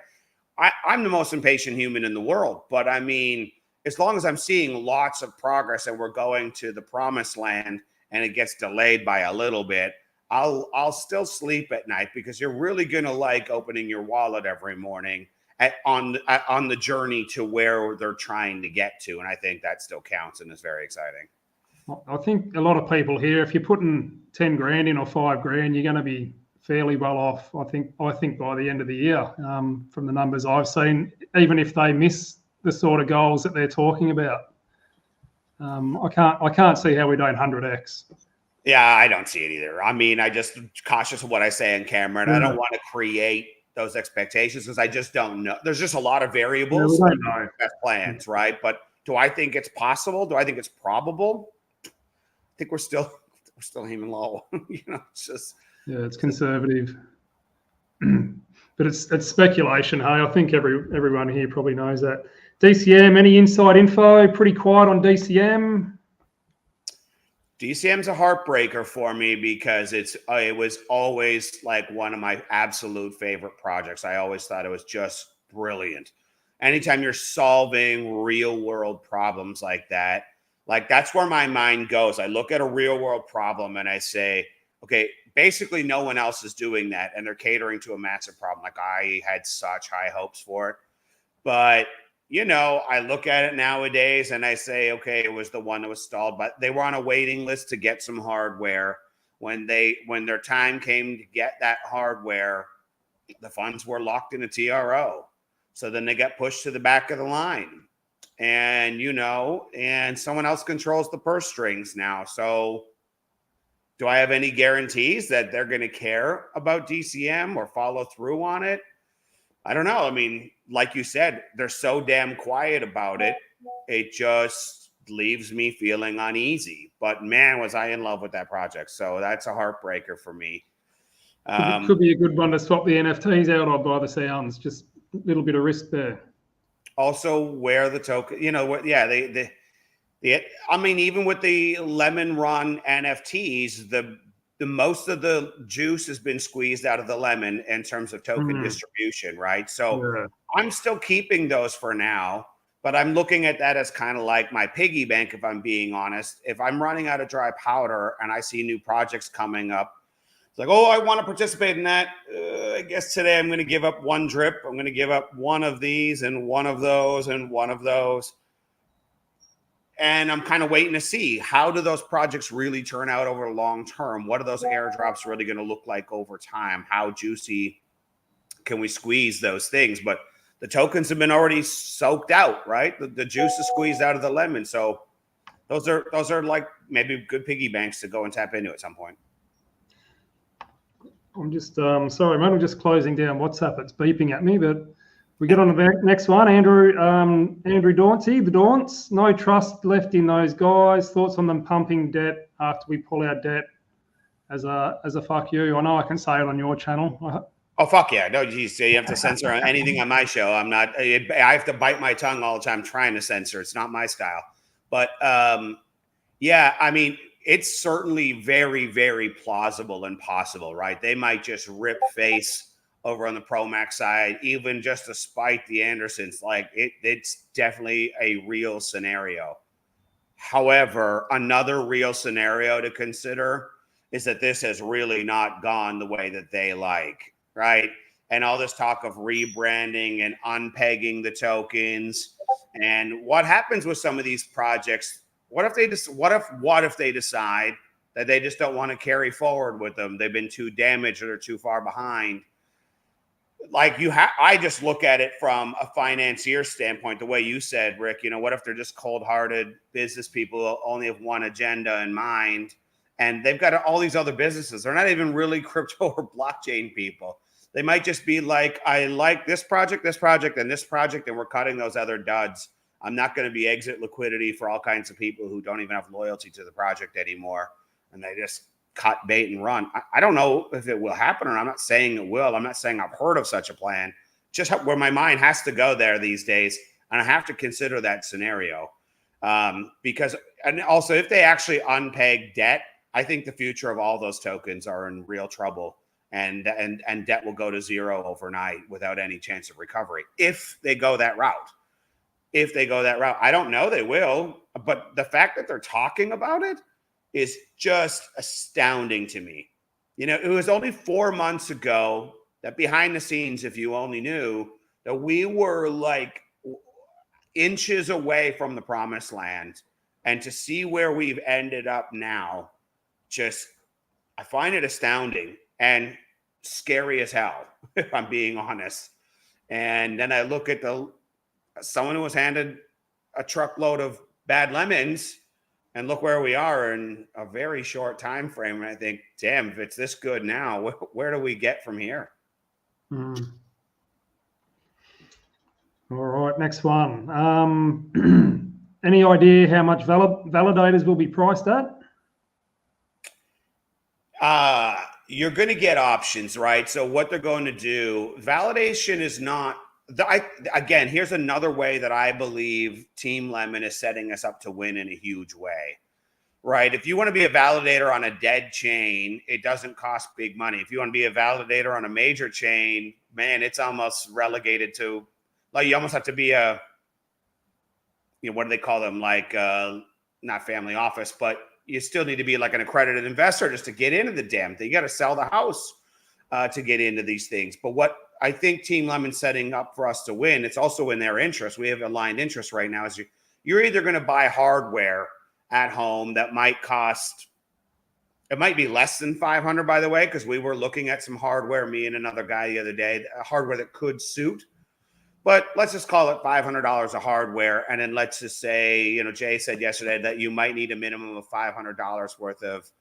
I'm the most impatient human in the world, but I mean, as long as I'm seeing lots of progress and we're going to the promised land and it gets delayed by a little bit, I'll still sleep at night because you're really going to like opening your wallet every morning on the journey to where they're trying to get to. And I think that still counts and is very exciting. I think a lot of people here, if you're putting 10 grand in or 5 grand, you're going to be fairly well off. I think by the end of the year, from the numbers I've seen, even if they miss the sort of goals that they're talking about, I can't see how we don't 100x. Yeah, I don't see it either. I mean, I just cautious of what I say on camera, and I don't want to create those expectations because I just don't know. There's just a lot of variables. We don't know. Best plans, right? But do I think it's possible? Do I think it's probable? I think we're still aiming low. It's just it's conservative, but it's speculation. Hey, I think everyone here probably knows that. DCM, any inside info? Pretty quiet on DCM. DCM's a heartbreaker for me because it was always like one of my absolute favorite projects. I always thought it was just brilliant. Anytime you're solving real world problems like that, like that's where my mind goes. I look at a real world problem and I say, okay, basically no one else is doing that and they're catering to a massive problem. Like I had such high hopes for it, but I look at it nowadays and I say, okay, it was the one that was stalled, but they were on a waiting list to get some hardware. When their time came to get that hardware, the funds were locked in a TRO. So then they got pushed to the back of the line and, and someone else controls the purse strings now. So do I have any guarantees that they're going to care about DCM or follow through on it? I don't know. I mean, like you said, they're so damn quiet about it. It just leaves me feeling uneasy. But man, was I in love with that project. So that's a heartbreaker for me. Could be a good one to swap the NFTs out of by the sounds. Just a little bit of risk there. Also, where the token, I mean, even with the Lemon Run NFTs, the most of the juice has been squeezed out of the lemon in terms of token distribution, right? So I'm still keeping those for now, but I'm looking at that as kind of like my piggy bank, if I'm being honest. If I'm running out of dry powder and I see new projects coming up It's like, oh, I want to participate in that. I guess today I'm going to give up one drip. I'm going to give up one of these and one of those and one of those. And I'm kind of waiting to see, how do those projects really turn out over the long term? What are those airdrops really going to look like over time? How juicy can we squeeze those things? But the tokens have been already soaked out, right? The juice is squeezed out of the lemon. So those are like maybe good piggy banks to go and tap into at some point. I'm just sorry, mate. I'm just closing down WhatsApp. It's beeping at me, but we get on the next one. Andrew Dauncey, the Daunts. No trust left in those guys. Thoughts on them pumping debt after we pull our debt as a fuck you? I know I can say it on your channel. Oh, fuck yeah. No, geez, you have to censor anything on my show. I have to bite my tongue all the time trying to censor. It's not my style. But yeah, I mean, it's certainly very, very plausible and possible, right? They might just rip face over on the Pro Max side, even just to spite the Andersons. Like it's definitely a real scenario. However, another real scenario to consider is that this has really not gone the way that they like, right? And all this talk of rebranding and unpegging the tokens. And what happens with some of these projects? What if they decide that they just don't want to carry forward with them? They've been too damaged or they're too far behind. Like I just look at it from a financier standpoint, the way you said, Rick. You know, what if they're just cold-hearted business people, only have one agenda in mind, and they've got all these other businesses? They're not even really crypto or blockchain people. They might just be like, I like this project, and this project, and we're cutting those other duds. I'm not going to be exit liquidity for all kinds of people who don't even have loyalty to the project anymore. And they just cut bait and run. I don't know if it will happen, or I'm not saying it will. I'm not saying I've heard of such a plan. Just where my mind has to go there these days. And I have to consider that scenario. Because, and also if they actually unpeg debt, I think the future of all those tokens are in real trouble. And debt will go to zero overnight without any chance of recovery if they go that route. I don't know, they will, but the fact that they're talking about it is just astounding to me. You know, it was only 4 months ago that behind the scenes, if you only knew, that we were like inches away from the promised land. And to see where we've ended up now, I find it astounding and scary as hell, if I'm being honest. And then I look at someone who was handed a truckload of bad lemons, and look where we are in a very short time frame. And I think, damn, if it's this good now, where do we get from here? All right, next one. Any idea how much validators will be priced at? You're going to get options, right? So what they're going to do, validation is not, again, here's another way that I believe Team Lemon is setting us up to win in a huge way, right? If you want to be a validator on a dead chain, it doesn't cost big money. If you want to be a validator on a major chain, man, it's almost relegated to, like, you almost have to be a, you know, what do they call them? Like, not family office, but you still need to be like an accredited investor just to get into the damn thing. You got to sell the house to get into these things. But what I think Team Lemon's setting up for us to win, it's also in their interest. We have aligned interest right now. Is you're either going to buy hardware at home that might cost, it might be less than 500, by the way, because we were looking at some hardware, me and another guy the other day, hardware that could suit. But let's just call it $500 of hardware. And then let's just say, you know, Jay said yesterday that you might need a minimum of $500 worth of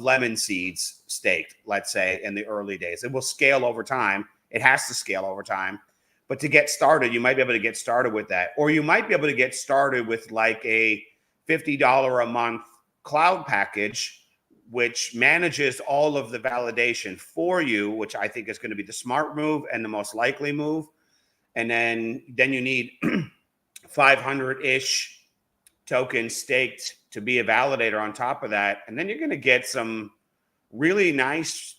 lemon seeds staked, let's say, in the early days. It will scale over time. It has to scale over time. But to get started, you might be able to get started with that. Or you might be able to get started with like a $50 a month cloud package, which manages all of the validation for you, which I think is going to be the smart move and the most likely move. And then you need 500-ish tokens staked to be a validator on top of that. And then you're going to get some really nice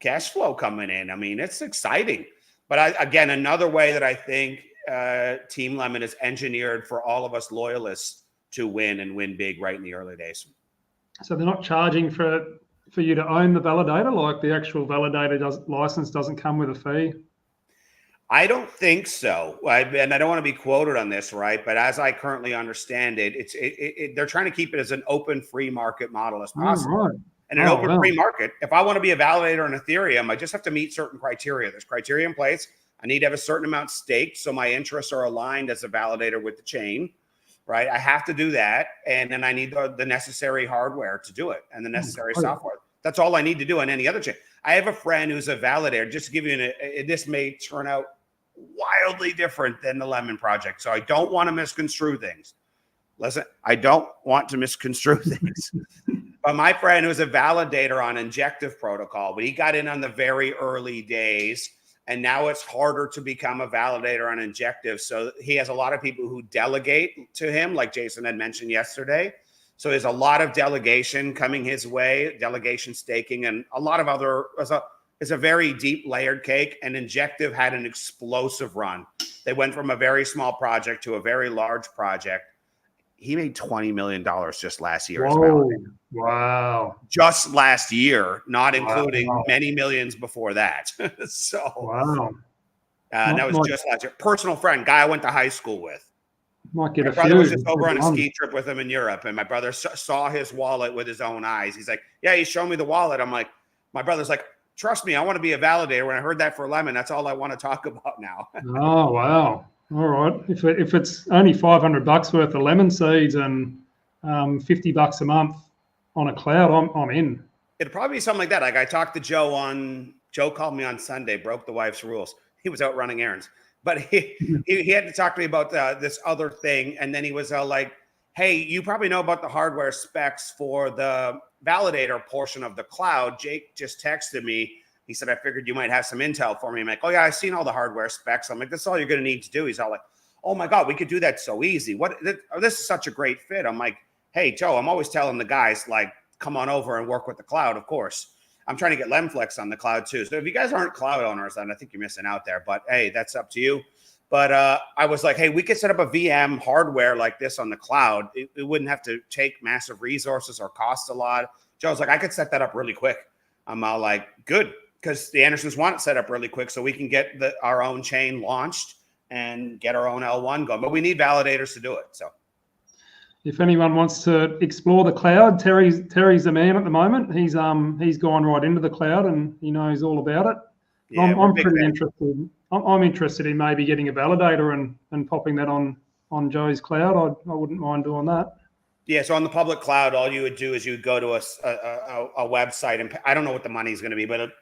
cash flow coming in. I mean, it's exciting. But again, another way that I think Team Lemon is engineered for all of us loyalists to win and win big right in the early days. So they're not charging for for you to own the validator? Like the actual validator license doesn't come with a fee? I don't think so. And I don't want to be quoted on this, right? But as I currently understand it, they're trying to keep it as an open free market model as possible. Oh, right. And an open free market, if I want to be a validator on Ethereum, I just have to meet certain criteria. There's criteria in place. I need to have a certain amount staked so my interests are aligned as a validator with the chain, right? I have to do that. And then I need the necessary hardware to do it and the necessary software. That's all I need to do on any other chain. I have a friend who's a validator. Just to give you this may turn out wildly different than the Lemon project. So I don't want to misconstrue things. Listen, I don't want to misconstrue things. But my friend who's a validator on Injective protocol, but he got in on the very early days, and now it's harder to become a validator on Injective. So he has a lot of people who delegate to him, like Jason had mentioned yesterday. So there's a lot of delegation coming his way, delegation staking, and a lot of other. It's a very deep layered cake, and Injective had an explosive run. They went from a very small project to a very large project. He made $20 million just last year. Wow. Just last year, not including many millions before that. So, wow. That was just last year. Personal friend, guy I went to high school with. Might get my brother was just over on a ski trip with him in Europe, and my brother saw his wallet with his own eyes. He's like, yeah, he showed me the wallet. I'm like, my brother's like, trust me, I want to be a validator. When I heard that for Lemon, that's all I want to talk about now. Oh, wow. All right. If it's only $500 worth of lemon seeds and $50 a month on a cloud, I'm in. It'd probably be something like that. Like I talked to Joe called me on Sunday, broke the wife's rules. He was out running errands, but he had to talk to me about this other thing. And then he was like, hey, you probably know about the hardware specs for the validator portion of the cloud. Jake just texted me. He said, I figured you might have some intel for me. I'm like, oh, yeah, I've seen all the hardware specs. I'm like, that's all you're going to need to do. He's all like, oh, my God, we could do that so easy. This is such a great fit. I'm like, hey, Joe, I'm always telling the guys, like, come on over and work with the cloud, of course. I'm trying to get Lemflex on the cloud, too. So if you guys aren't cloud owners, then I think you're missing out there. But, hey, that's up to you. But I was like, hey, we could set up a VM hardware like this on the cloud. It wouldn't have to take massive resources or cost a lot. Joe's like, I could set that up really quick. I'm all like, good. Because the Andersons want it set up really quick so we can get our own chain launched and get our own L1 going. But we need validators to do it. So if anyone wants to explore the cloud, Terry's the man at the moment. He's gone right into the cloud and he knows all about it. Yeah, I'm pretty interested. I'm interested in maybe getting a validator and popping that on Joe's cloud. I wouldn't mind doing that. Yeah, so on the public cloud, all you would do is you would go to a website, and I don't know what the money is going to be, but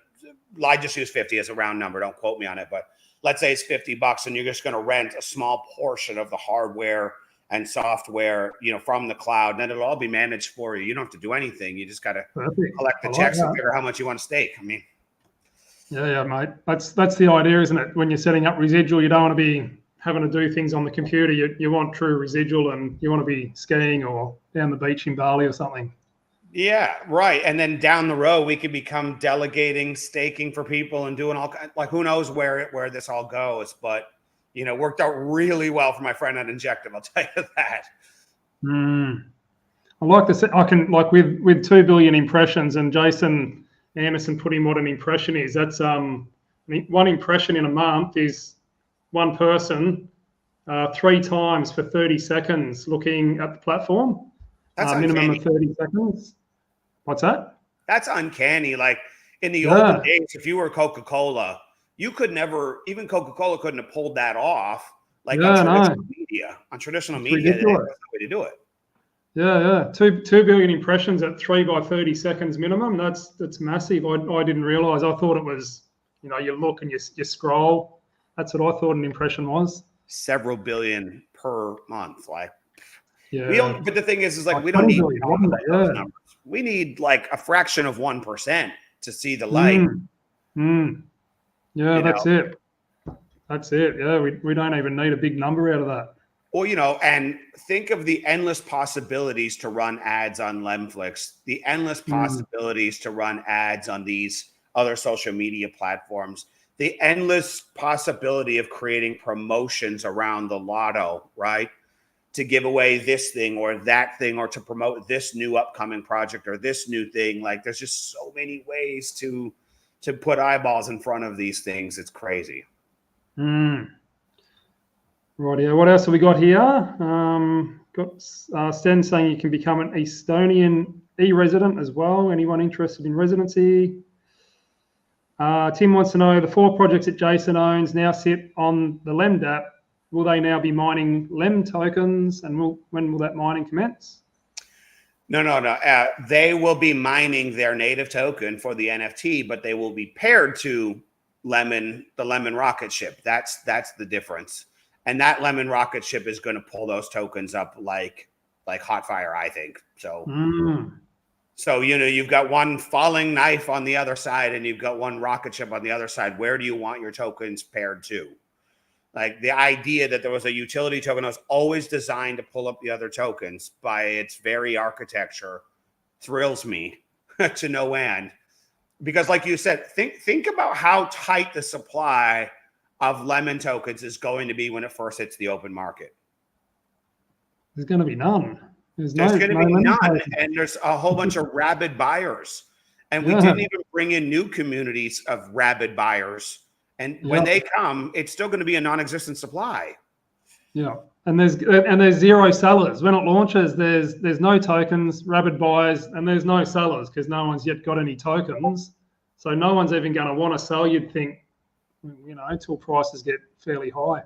I just use 50 as a round number. Don't quote me on it, but let's say it's $50 and you're just going to rent a small portion of the hardware and software, from the cloud. And then it'll all be managed for you. You don't have to do anything. You just got to collect the checks and figure out how much you want to stake. I mean, yeah, mate. That's the idea, isn't it? When you're setting up residual, you don't want to be having to do things on the computer. You want true residual, and you want to be skiing or down the beach in Bali or something. Yeah, right. And then down the road, we could become delegating, staking for people and doing all like who knows where this all goes. But worked out really well for my friend at Injective. I'll tell you that. I like this. I can with 2 billion impressions, and Jason Anderson put in what an impression is. That's one impression in a month is one person 3 times for 30 seconds looking at the platform. That's minimum of 30 seconds. What's that? That's uncanny. Like in the olden days, if you were Coca-Cola, you could never, even Coca-Cola couldn't have pulled that off. Like on traditional media. On traditional media, that's the way to do it. Yeah. 2 billion impressions at 3 by 30 seconds minimum. That's massive. I didn't realize. I thought it was, you look and you scroll. That's what I thought an impression was. Several billion per month. Like, yeah. But the thing is like we don't need those numbers. We need like a fraction of 1% to see the light. Yeah, that's it. That's it. Yeah, we don't even need a big number out of that. Well, and think of the endless possibilities to run ads on Lemflix, the endless possibilities to run ads on these other social media platforms, the endless possibility of creating promotions around the lotto, right? to give away this thing or that thing, or to promote this new upcoming project or this new thing. Like, there's just so many ways to put eyeballs in front of these things. It's crazy. Rightio. What else have we got here? Got Sten saying you can become an Estonian e-resident as well. Anyone interested in residency? Tim wants to know, the 4 projects that Jason owns now sit on the LEMDAP. Will they now be mining LEM tokens, and when will that mining commence? No. They will be mining their native token for the NFT, but they will be paired to the Lemon rocket ship. That's the difference. And that Lemon rocket ship is going to pull those tokens up like hot fire, I think. So, you've got one falling knife on the other side, and you've got one rocket ship on the other side. Where do you want your tokens paired to? Like, the idea that there was a utility token that was always designed to pull up the other tokens by its very architecture thrills me to no end. Because, like you said, think about how tight the supply of Lemon tokens is going to be when it first hits the open market. There's going to be none. There's going to be none, and there's a whole bunch of rabid buyers. And we didn't even bring in new communities of rabid buyers. And when they come, it's still going to be a non-existent supply. Yeah, and there's zero sellers. When it launches, there's no tokens, rabid buyers, and there's no sellers because no one's yet got any tokens. So no one's even going to want to sell, you'd think, until prices get fairly high.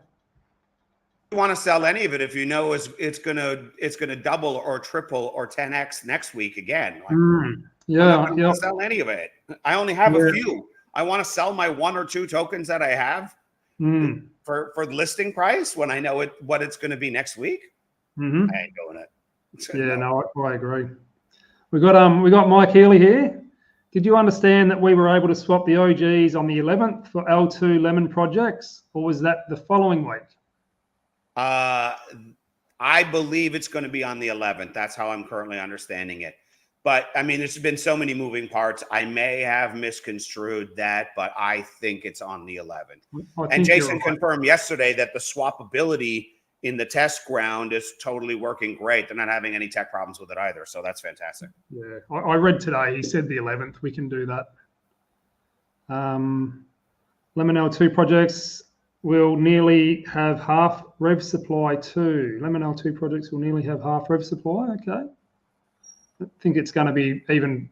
You want to sell any of it if you know it's gonna double or triple or 10x next week again. I'm not gonna sell any of it. I only have a few. I want to sell my 1 or 2 tokens that I have for the listing price when I know what it's going to be next week. I ain't doing it. I agree. We got Mike Healy here. Did you understand that we were able to swap the OGs on the 11th for L2 Lemon projects, or was that the following week? I believe it's going to be on the 11th. That's how I'm currently understanding it. But I mean, there's been so many moving parts. I may have misconstrued that, but I think it's on the 11th. And Jason confirmed yesterday that the swappability in the test ground is totally working great. They're not having any tech problems with it either. So that's fantastic. Yeah, I read today, he said the 11th, we can do that. Lemon L2 projects will nearly have half rev supply too. Lemon L2 projects will nearly have half rev supply. Okay. I think it's going to be even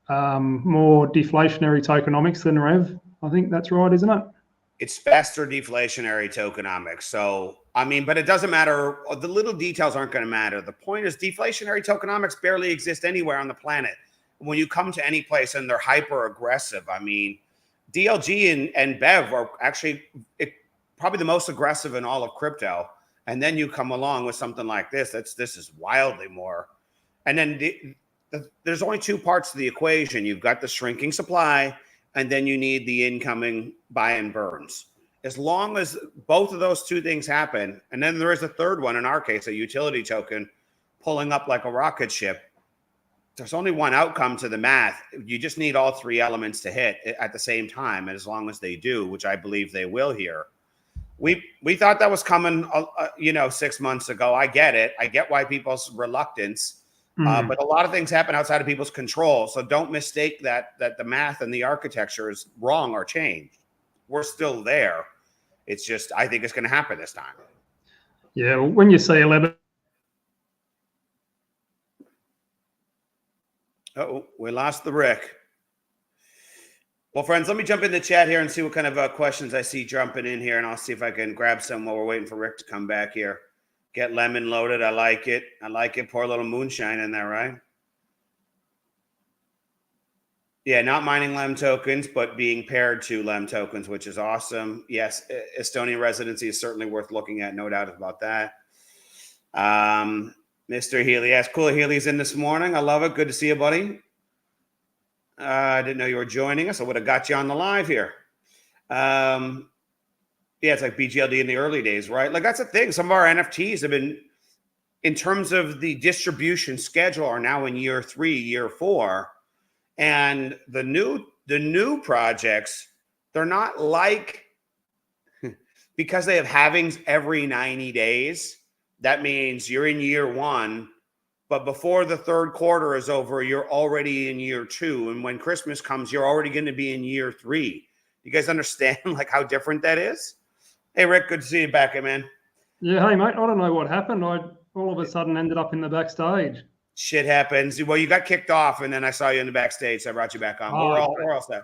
more deflationary tokenomics than rev. I think that's right, isn't it? It's faster deflationary tokenomics. So, I mean, but it doesn't matter. The little details aren't going to matter. The point is deflationary tokenomics barely exist anywhere on the planet. When you come to any place and they're hyper aggressive, I mean, DLG and BEV are actually probably the most aggressive in all of crypto. And then you come along with something like this. This is wildly more. And then there's only 2 parts to the equation. You've got the shrinking supply, and then you need the incoming buy and burns. As long as both of those 2 things happen, and then there is a third one, in our case, a utility token pulling up like a rocket ship, there's only one outcome to the math. You just need all 3 elements to hit at the same time. And as long as they do, which I believe they will here, we thought that was coming, 6 months ago. I get it. I get why people's reluctance. But a lot of things happen outside of people's control. So don't mistake that the math and the architecture is wrong or changed. We're still there. It's just, I think it's going to happen this time. Yeah, when you say 11. Oh, we lost the Rick. Well, friends, let me jump in the chat here and see what kind of questions I see jumping in here, and I'll see if I can grab some while we're waiting for Rick to come back here. Get lemon loaded. I like it. I like it. Pour a little moonshine in there, right? Yeah, not mining LEM tokens, but being paired to LEM tokens, which is awesome. Yes, Estonian residency is certainly worth looking at. No doubt about that. Mr. Healy, yes, cool. Healy's in this morning. I love it. Good to see you, buddy. I didn't know you were joining us. I would have got you on the live here. Yeah, it's like BGLD in the early days, right? Like, that's the thing. Some of our NFTs have been, in terms of the distribution schedule, are now in year 3, year 4. And the new projects, they're not like, because they have halvings every 90 days, that means you're in year one, but before the third quarter is over, you're already in year two. And when Christmas comes, you're already going to be in year three. You guys understand like how different that is? Hey, Rick, good to see you back, man. Yeah, hey, mate, I don't know what happened. I all of a sudden ended up in the backstage. Shit happens. Well, you got kicked off, and then I saw you in the backstage, so I brought you back on. We're all set.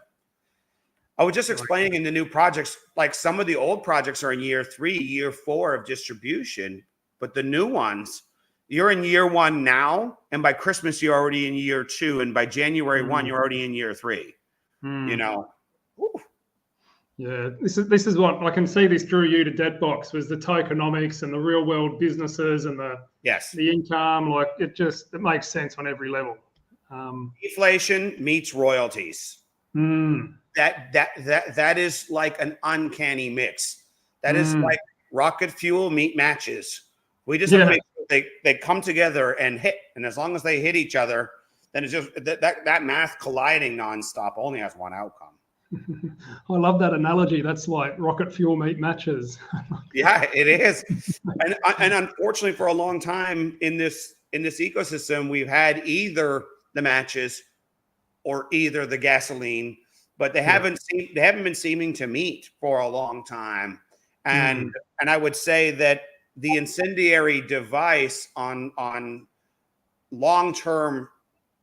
I was just explaining in the new projects, like some of the old projects are in year 3, year 4 of distribution, but the new ones, you're in year 1 now, and by Christmas you're already in year 2, and by January 1 you're already in year 3. You know. Ooh. Yeah, this is what I can see. This drew you to Deadbox was the tokenomics and the real world businesses and the income. Like it makes sense on every level. Deflation meets royalties. That is like an uncanny mix. That is like rocket fuel meet matches. We just have to make sure they come together and hit, and as long as they hit each other, then it's just that math colliding nonstop only has one outcome. I love that analogy. That's like rocket fuel meet matches. Yeah, it is. And unfortunately, for a long time in this ecosystem, we've had either the matches or either the gasoline, but they haven't been seeming to meet for a long time. And I would say that the incendiary device on long-term,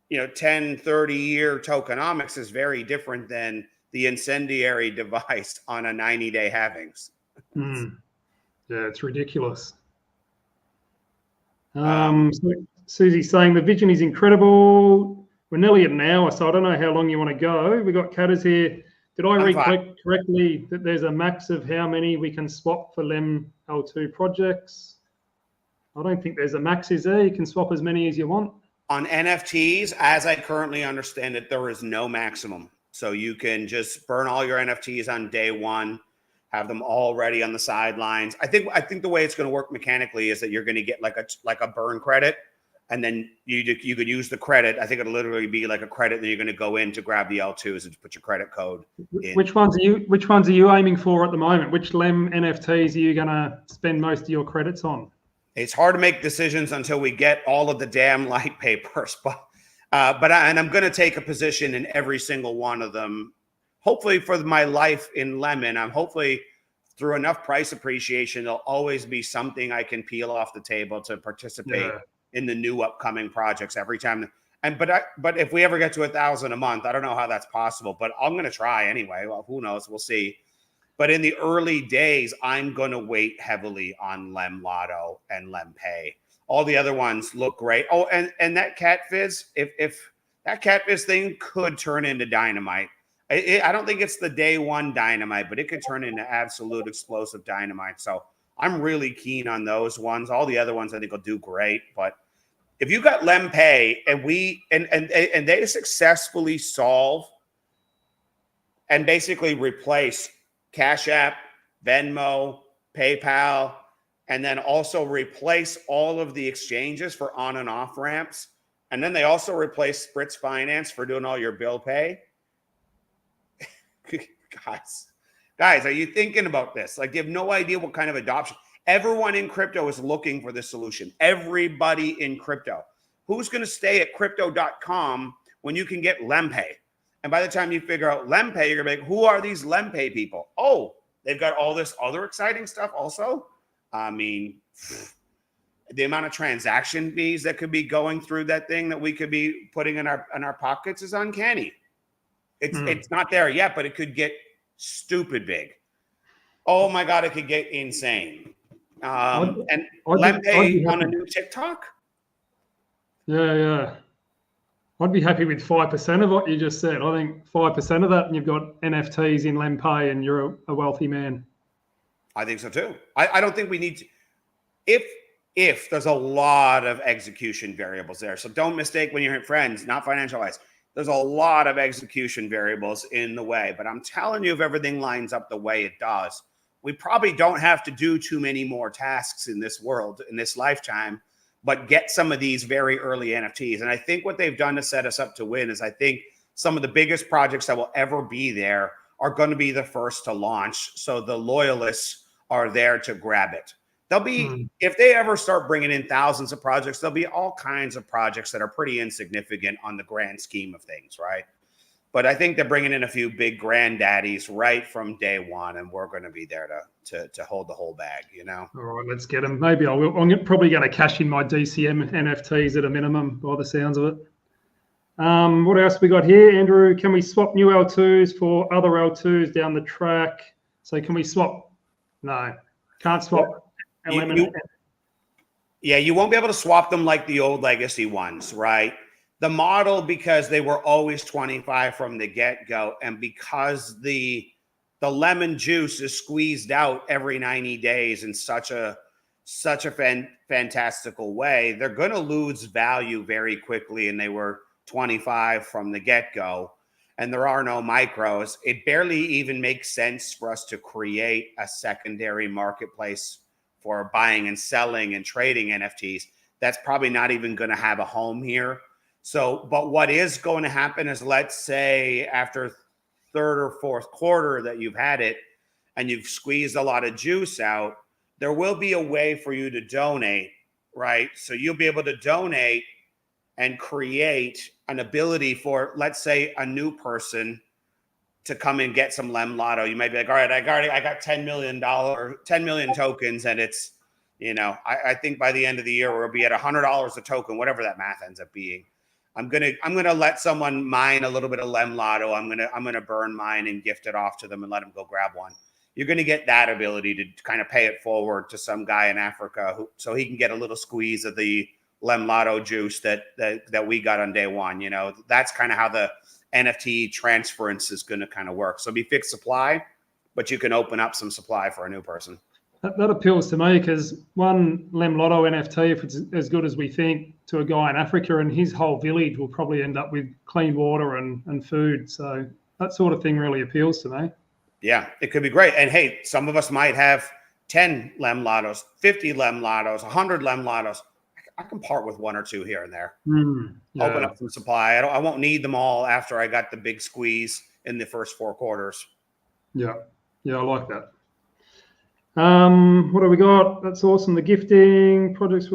10, 30-year tokenomics is very different than the incendiary device on a 90-day halvings. Yeah, it's ridiculous. Susie's saying the vision is incredible. We're nearly at an hour, so I don't know how long you want to go. We got Catters here. Did I read correctly that there's a max of how many we can swap for LEM L2 projects? I don't think there's a max, is there? You can swap as many as you want. On NFTs, as I currently understand it, there is no maximum. So you can just burn all your NFTs on day one, have them all ready on the sidelines. I think the way it's going to work mechanically is that you're going to get like a burn credit, and then you could use the credit. I think it'll literally be like a credit, and you're going to go in to grab the L2s and put your credit code in. Which ones are you aiming for at the moment? Which LEM NFTs are you going to spend most of your credits on? It's hard to make decisions until we get all of the damn light papers, but I'm going to take a position in every single one of them. Hopefully for my life in Lemon, I'm hopefully through enough price appreciation, there'll always be something I can peel off the table to participate in the new upcoming projects every time. But if we ever get to 1,000 a month, I don't know how that's possible, but I'm going to try anyway. Well, who knows? We'll see. But in the early days, I'm going to weight heavily on Lem Lotto and Lem Pay. All the other ones look great. Oh, and that cat fizz, if that cat fizz thing could turn into dynamite. I don't think it's the day one dynamite, but it could turn into absolute explosive dynamite. So I'm really keen on those ones. All the other ones I think will do great. But if you got Lem Pay and they successfully solve and basically replace Cash App, Venmo, PayPal, and then also replace all of the exchanges for on and off ramps. And then they also replace Spritz Finance for doing all your bill pay. Guys, are you thinking about this? Like, you have no idea what kind of adoption. Everyone in crypto is looking for this solution. Everybody in crypto. Who's going to stay at crypto.com when you can get LemPay? And by the time you figure out LemPay, you're going to be like, who are these LemPay people? Oh, they've got all this other exciting stuff also. I mean, the amount of transaction fees that could be going through that thing that we could be putting in our pockets is uncanny. It's not there yet, but it could get stupid big. Oh my God, it could get insane. And LemPay on a new TikTok? Yeah. I'd be happy with 5% of what you just said. I think 5% of that, and you've got NFTs in LemPay, and you're a wealthy man. I think so too. I don't think we need to. If there's a lot of execution variables there, so don't mistake when you're in friends, not financial wise. There's a lot of execution variables in the way, but I'm telling you, if everything lines up the way it does, we probably don't have to do too many more tasks in this world, in this lifetime, but get some of these very early NFTs. And I think what they've done to set us up to win is I think some of the biggest projects that will ever be there are going to be the first to launch. So the loyalists are there to grab it. There'll be, if they ever start bringing in thousands of projects, there'll be all kinds of projects that are pretty insignificant on the grand scheme of things, right? But I think they're bringing in a few big granddaddies right from day one, and we're going to be there to hold the whole bag, you know? All right, let's get them. Maybe I will. I'm probably going to cash in my DCM NFTs at a minimum by the sounds of it. What else we got here, Andrew? Can we swap new L2s for other L2s down the track? So can we swap? No, can't swap. You won't be able to swap them like the old legacy ones, right? The model, because they were always 25 from the get-go, and because the lemon juice is squeezed out every 90 days in such a fantastical way, they're going to lose value very quickly, and they were 25 from the get-go, and there are no micros. It barely even makes sense for us to create a secondary marketplace for buying and selling and trading NFTs. That's probably not even going to have a home here. So, but what is going to happen is, let's say after third or fourth quarter that you've had it and you've squeezed a lot of juice out, there will be a way for you to donate, right? So you'll be able to donate and create an ability for, let's say, a new person to come and get some Lem Lotto. You might be like, all right, I got $10 million tokens, and it's, you know, I think by the end of the year we'll be at $100 a token, whatever that math ends up being. I'm gonna let someone mine a little bit of Lem Lotto. I'm gonna burn mine and gift it off to them and let them go grab one. You're gonna get that ability to kind of pay it forward to some guy in Africa so he can get a little squeeze of the Lem Lotto juice that we got on day one. You know, that's kind of how the NFT transference is going to kind of work. So it'll be fixed supply, but you can open up some supply for a new person. That appeals to me, because one Lem Lotto NFT, if it's as good as we think, to a guy in Africa, and his whole village will probably end up with clean water and food. So that sort of thing really appeals to me. Yeah, it could be great. And hey, some of us might have 10 Lem Lottos, 50 Lem Lottos, 100 Lem Lottos. I can part with one or two here and there. Open up some supply. I won't need them all after I got the big squeeze in the first 4 quarters. Yeah, I like that. What do we got? That's awesome. The gifting projects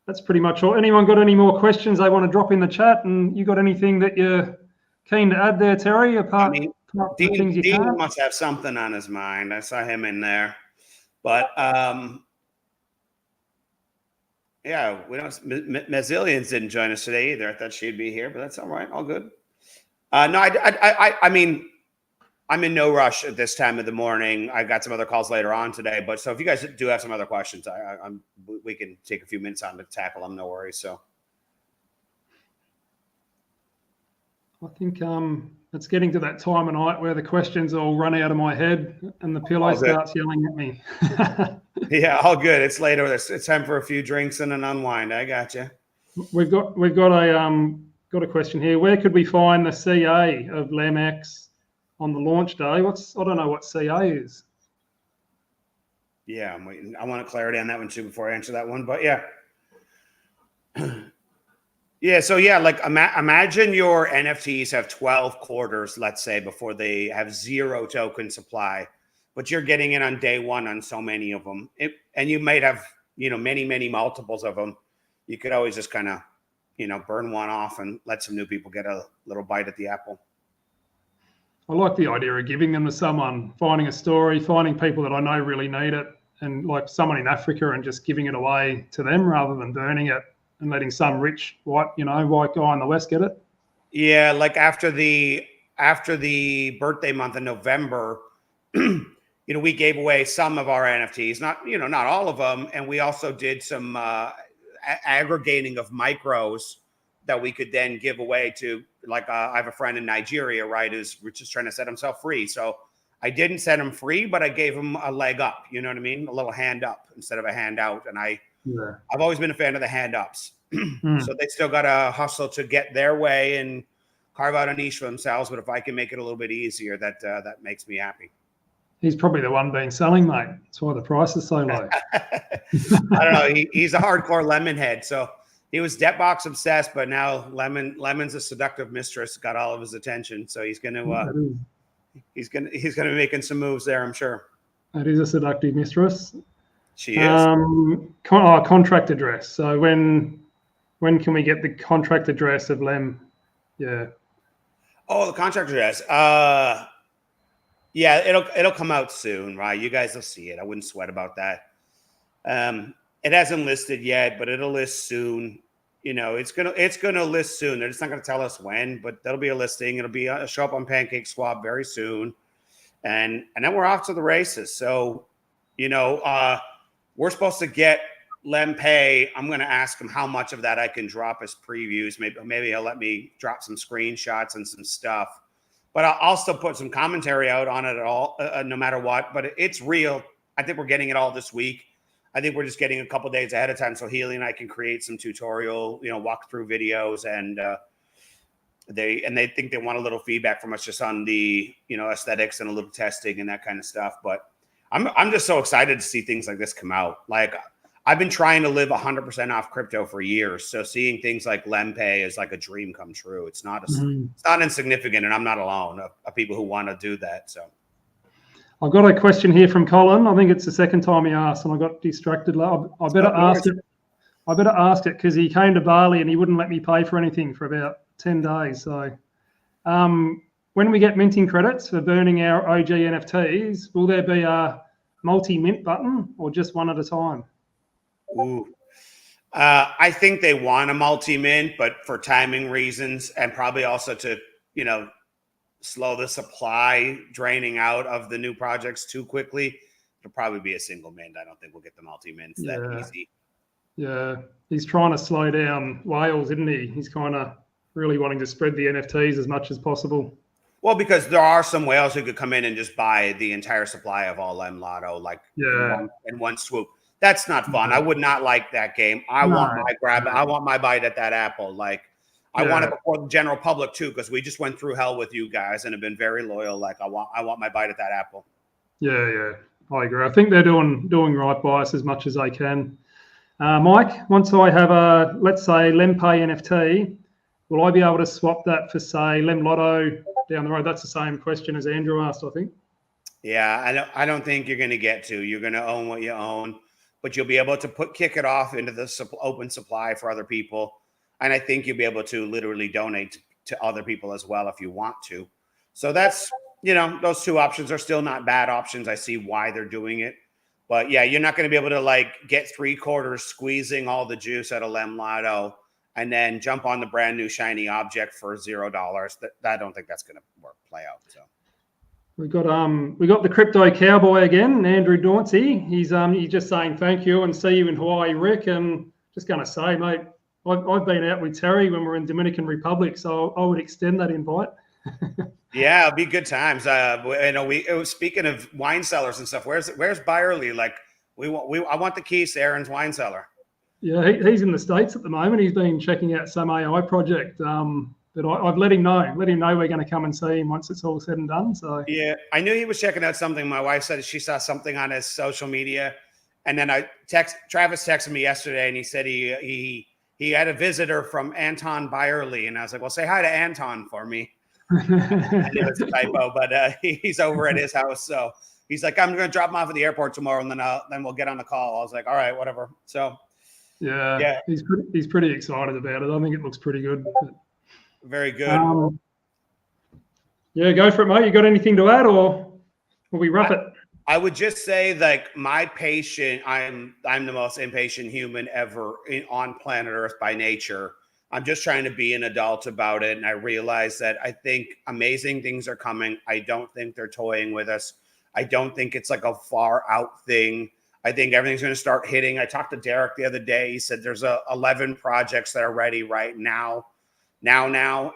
that's pretty much all. Anyone got any more questions they want to drop in the chat? And you got anything that you're keen to add there, Terry? Dean must have something on his mind. I saw him in there. But yeah, we don't. Mazillions didn't join us today either. I thought she'd be here, but that's all right. All good. No, I mean, I'm in no rush at this time of the morning. I got some other calls later on today, but so if you guys do have some other questions, we can take a few minutes on to tackle them. No worries. So I think it's getting to that time of night where the questions all run out of my head and the pillow starts yelling at me. Yeah, all good. It's later. It's time for a few drinks and an unwind. I got you. We've got a question here. Where could we find the CA of LemX on the launch day? I don't know what CA is. Yeah, I'm waiting. I want clarity on that one too before I answer that one. But yeah. Yeah, so yeah, like imagine your NFTs have 12 quarters, let's say, before they have 0 token supply, but you're getting in on day one on so many of them. And you might have, many multiples of them. You could always just kind of, burn one off and let some new people get a little bite at the apple. I like the idea of giving them to someone, finding a story, finding people that I know really need it, and like someone in Africa, and just giving it away to them rather than burning it and letting some rich white guy in the West get it. Yeah, like after the birthday month in November, we gave away some of our NFTs, not all of them, and we also did some aggregating of micros that we could then give away to, like, I have a friend in Nigeria, right, who's just trying to set himself free. So I didn't set him free, but I gave him a leg up, you know what I mean? A little hand up instead of a hand out. And I've always been a fan of the hand ups. So they still got to hustle to get their way and carve out a niche for themselves. But if I can make it a little bit easier, that makes me happy. He's probably the one being selling, mate. That's why the price is so low. I don't know. He's a hardcore lemon head. So he was debt box obsessed, but now Lemon's a seductive mistress, got all of his attention. So he's gonna be making some moves there, I'm sure. That is a seductive mistress. She is. Contract address. So when can we get the contract address of Lem? Yeah. Oh, the contract address. Yeah, it'll come out soon, right? You guys will see it. I wouldn't sweat about that. It hasn't listed yet, but it'll list soon. It's gonna list soon. They're just not gonna tell us when, but there'll be a listing. It'll be show up on Pancake Swap very soon, and then we're off to the races. So, we're supposed to get Lem Pay. I'm gonna ask him how much of that I can drop as previews. Maybe he'll let me drop some screenshots and some stuff. But I'll still put some commentary out on it at all, no matter what. But it's real. I think we're getting it all this week. I think we're just getting a couple days ahead of time so Healy and I can create some tutorial, walkthrough videos, and they think they want a little feedback from us just on the aesthetics and a little testing and that kind of stuff. But I'm just so excited to see things like this come out. Like, I've been trying to live 100% off crypto for years, so seeing things like LemPay is like a dream come true. It's not it's not insignificant, and I'm not alone of people who want to do that. So. I've got a question here from Colin. I think it's the second time he asked, and I got distracted. I better ask it. I better ask it because he came to Bali and he wouldn't let me pay for anything for about 10 days. So, when we get minting credits for burning our OG NFTs, will there be a multi-mint button or just one at a time? Ooh. I think they want a multi-mint, but for timing reasons and probably also to, slow the supply draining out of the new projects too quickly, it'll probably be a single mint. I don't think we'll get the multi-mints that easy. Yeah, he's trying to slow down whales, isn't he? He's kind of really wanting to spread the NFTs as much as possible. Well, because there are some whales who could come in and just buy the entire supply of all Lem Lotto, in one swoop. That's not fun. I would not like that game. I want my bite at that apple. Like, I want it before the general public too, because we just went through hell with you guys and have been very loyal. Like, I want my bite at that apple. Yeah, I agree. I think they're doing right by us as much as they can. Mike, once I have a, let's say, LemPay NFT, will I be able to swap that for, say, Lem Lotto down the road? That's the same question as Andrew asked, I think. Yeah, I don't think you're going to get to. You're going to own what you own, but you'll be able to kick it off into the open supply for other people. And I think you'll be able to literally donate to other people as well if you want to. So that's, those two options are still not bad options. I see why they're doing it. But yeah, you're not going to be able to get 3/4 squeezing all the juice out of Lem Lotto and then jump on the brand new shiny object for $0. I don't think that's going to play out. So. We got the crypto cowboy again, Andrew Dauncey. He's just saying thank you and see you in Hawaii, Rick. And just going to say, mate, I've been out with Terry when we're in Dominican Republic, so I would extend that invite. Yeah, it'll be good times. Speaking of wine cellars and stuff, where's Byerly? Like, I want the keys to Aaron's wine cellar. Yeah, he's in the States at the moment. He's been checking out some AI project. But I've let him know. We're going to come and see him once it's all said and done. So yeah, I knew he was checking out something. My wife said she saw something on his social media, and then Travis texted me yesterday, and he said he had a visitor from Anton Byerly, and I was like, well, say hi to Anton for me. And it was a typo, but he's over at his house, so he's like, I'm going to drop him off at the airport tomorrow, and then we'll get on the call. I was like, all right, whatever. So yeah. He's pretty excited about it. I think it looks pretty good. But, very good. Yeah, go for it, mate. You got anything to add, or will we wrap it? I would just say, like, my patient, I'm the most impatient human ever on planet Earth by nature. I'm just trying to be an adult about it. And I realize that I think amazing things are coming. I don't think they're toying with us. I don't think it's like a far out thing. I think everything's going to start hitting. I talked to Derek the other day. He said there's 11 projects that are ready right now,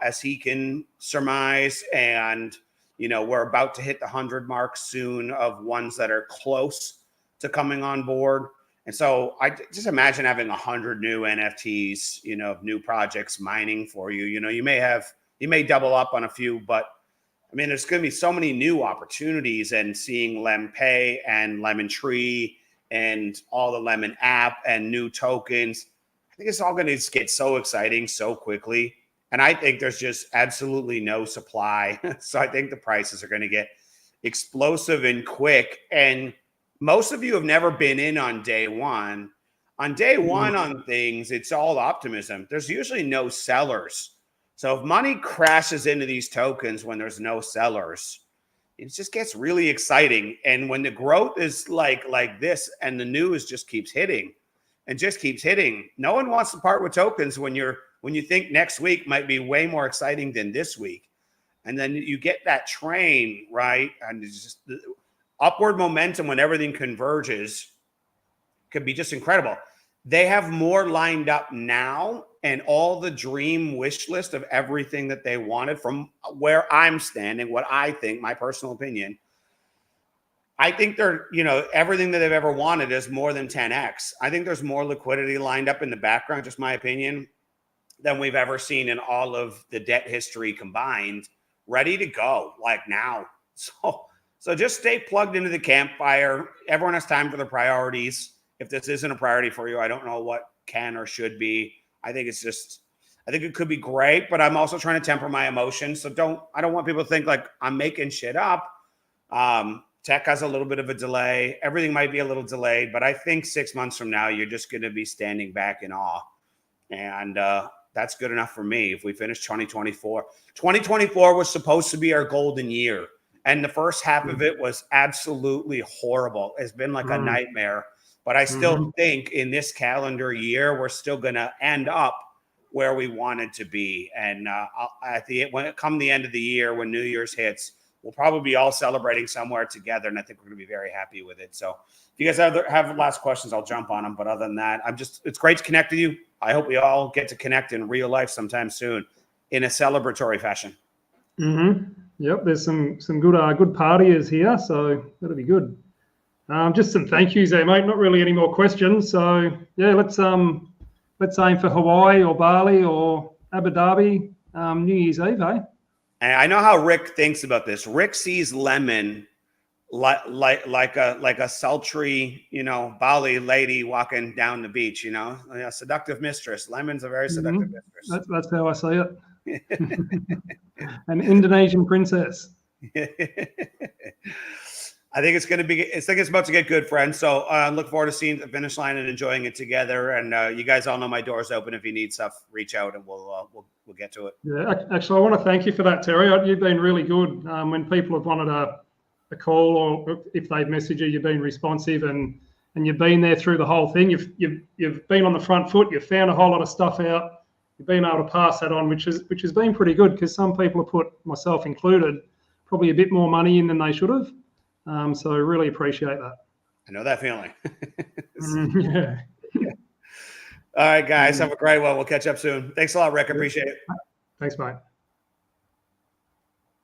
as he can surmise. And, we're about to hit the 100 mark soon of ones that are close to coming on board. And so I just imagine having 100 new NFTs, new projects mining for you. You may double up on a few, but I mean, there's going to be so many new opportunities, and seeing LemPay and Lemon Tree and all the Lemon app and new tokens. I think it's all going to get so exciting so quickly. And I think there's just absolutely no supply. So I think the prices are going to get explosive and quick. And most of you have never been in on day one. On day one on things, it's all optimism. There's usually no sellers. So if money crashes into these tokens when there's no sellers, it just gets really exciting. And when the growth is like this and the news just keeps hitting and just keeps hitting, no one wants to part with tokens when you think next week might be way more exciting than this week. And then you get that train, right? And it's just the upward momentum when everything converges could be just incredible. They have more lined up now, and all the dream wish list of everything that they wanted from where I'm standing, what I think, my personal opinion. I think they're, everything that they've ever wanted is more than 10x. I think there's more liquidity lined up in the background, just my opinion, than we've ever seen in all of the debt history combined, ready to go like now. So just stay plugged into the campfire. Everyone has time for their priorities. If this isn't a priority for you, I don't know what can or should be. I think it could be great, but I'm also trying to temper my emotions. So I don't want people to think like I'm making shit up. Tech has a little bit of a delay. Everything might be a little delayed, but I think 6 months from now, you're just going to be standing back in awe. And that's good enough for me. If we finish 2024 was supposed to be our golden year. And the first half of it was absolutely horrible. It's been like a nightmare. But I still think in this calendar year, we're still going to end up where we wanted to be. And when it comes the end of the year, when New Year's hits, we'll probably be all celebrating somewhere together. And I think we're going to be very happy with it. So if you guys have last questions, I'll jump on them. But other than that, it's great to connect with you. I hope we all get to connect in real life sometime soon in a celebratory fashion. Yep, there's some good partiers here, so that'll be good. Just some thank yous there, mate. Not really any more questions. So yeah, let's aim for Hawaii or Bali or Abu Dhabi New Year's Eve, eh? And I know how Rick thinks about this. Rick sees lemon like a sultry, Bali lady walking down the beach, a seductive mistress. Lemon's a very seductive mistress. That's how I see it. An Indonesian princess. I think it's about to get good, friends. So look forward to seeing the finish line and enjoying it together. And you guys all know my door's open. If you need stuff, reach out and we'll get to it. Yeah, actually, I want to thank you for that, Terry. You've been really good. When people have wanted a call or if they've messaged you, you've been responsive and you've been there through the whole thing. You've been on the front foot. You've found a whole lot of stuff out. You've been able to pass that on, which has been pretty good because some people have put, myself included, probably a bit more money in than they should have. So I really appreciate that. I know that feeling. Yeah. All right, guys. Have a great one. We'll catch up soon. Thanks a lot, Rick. Appreciate it. Thanks, mate.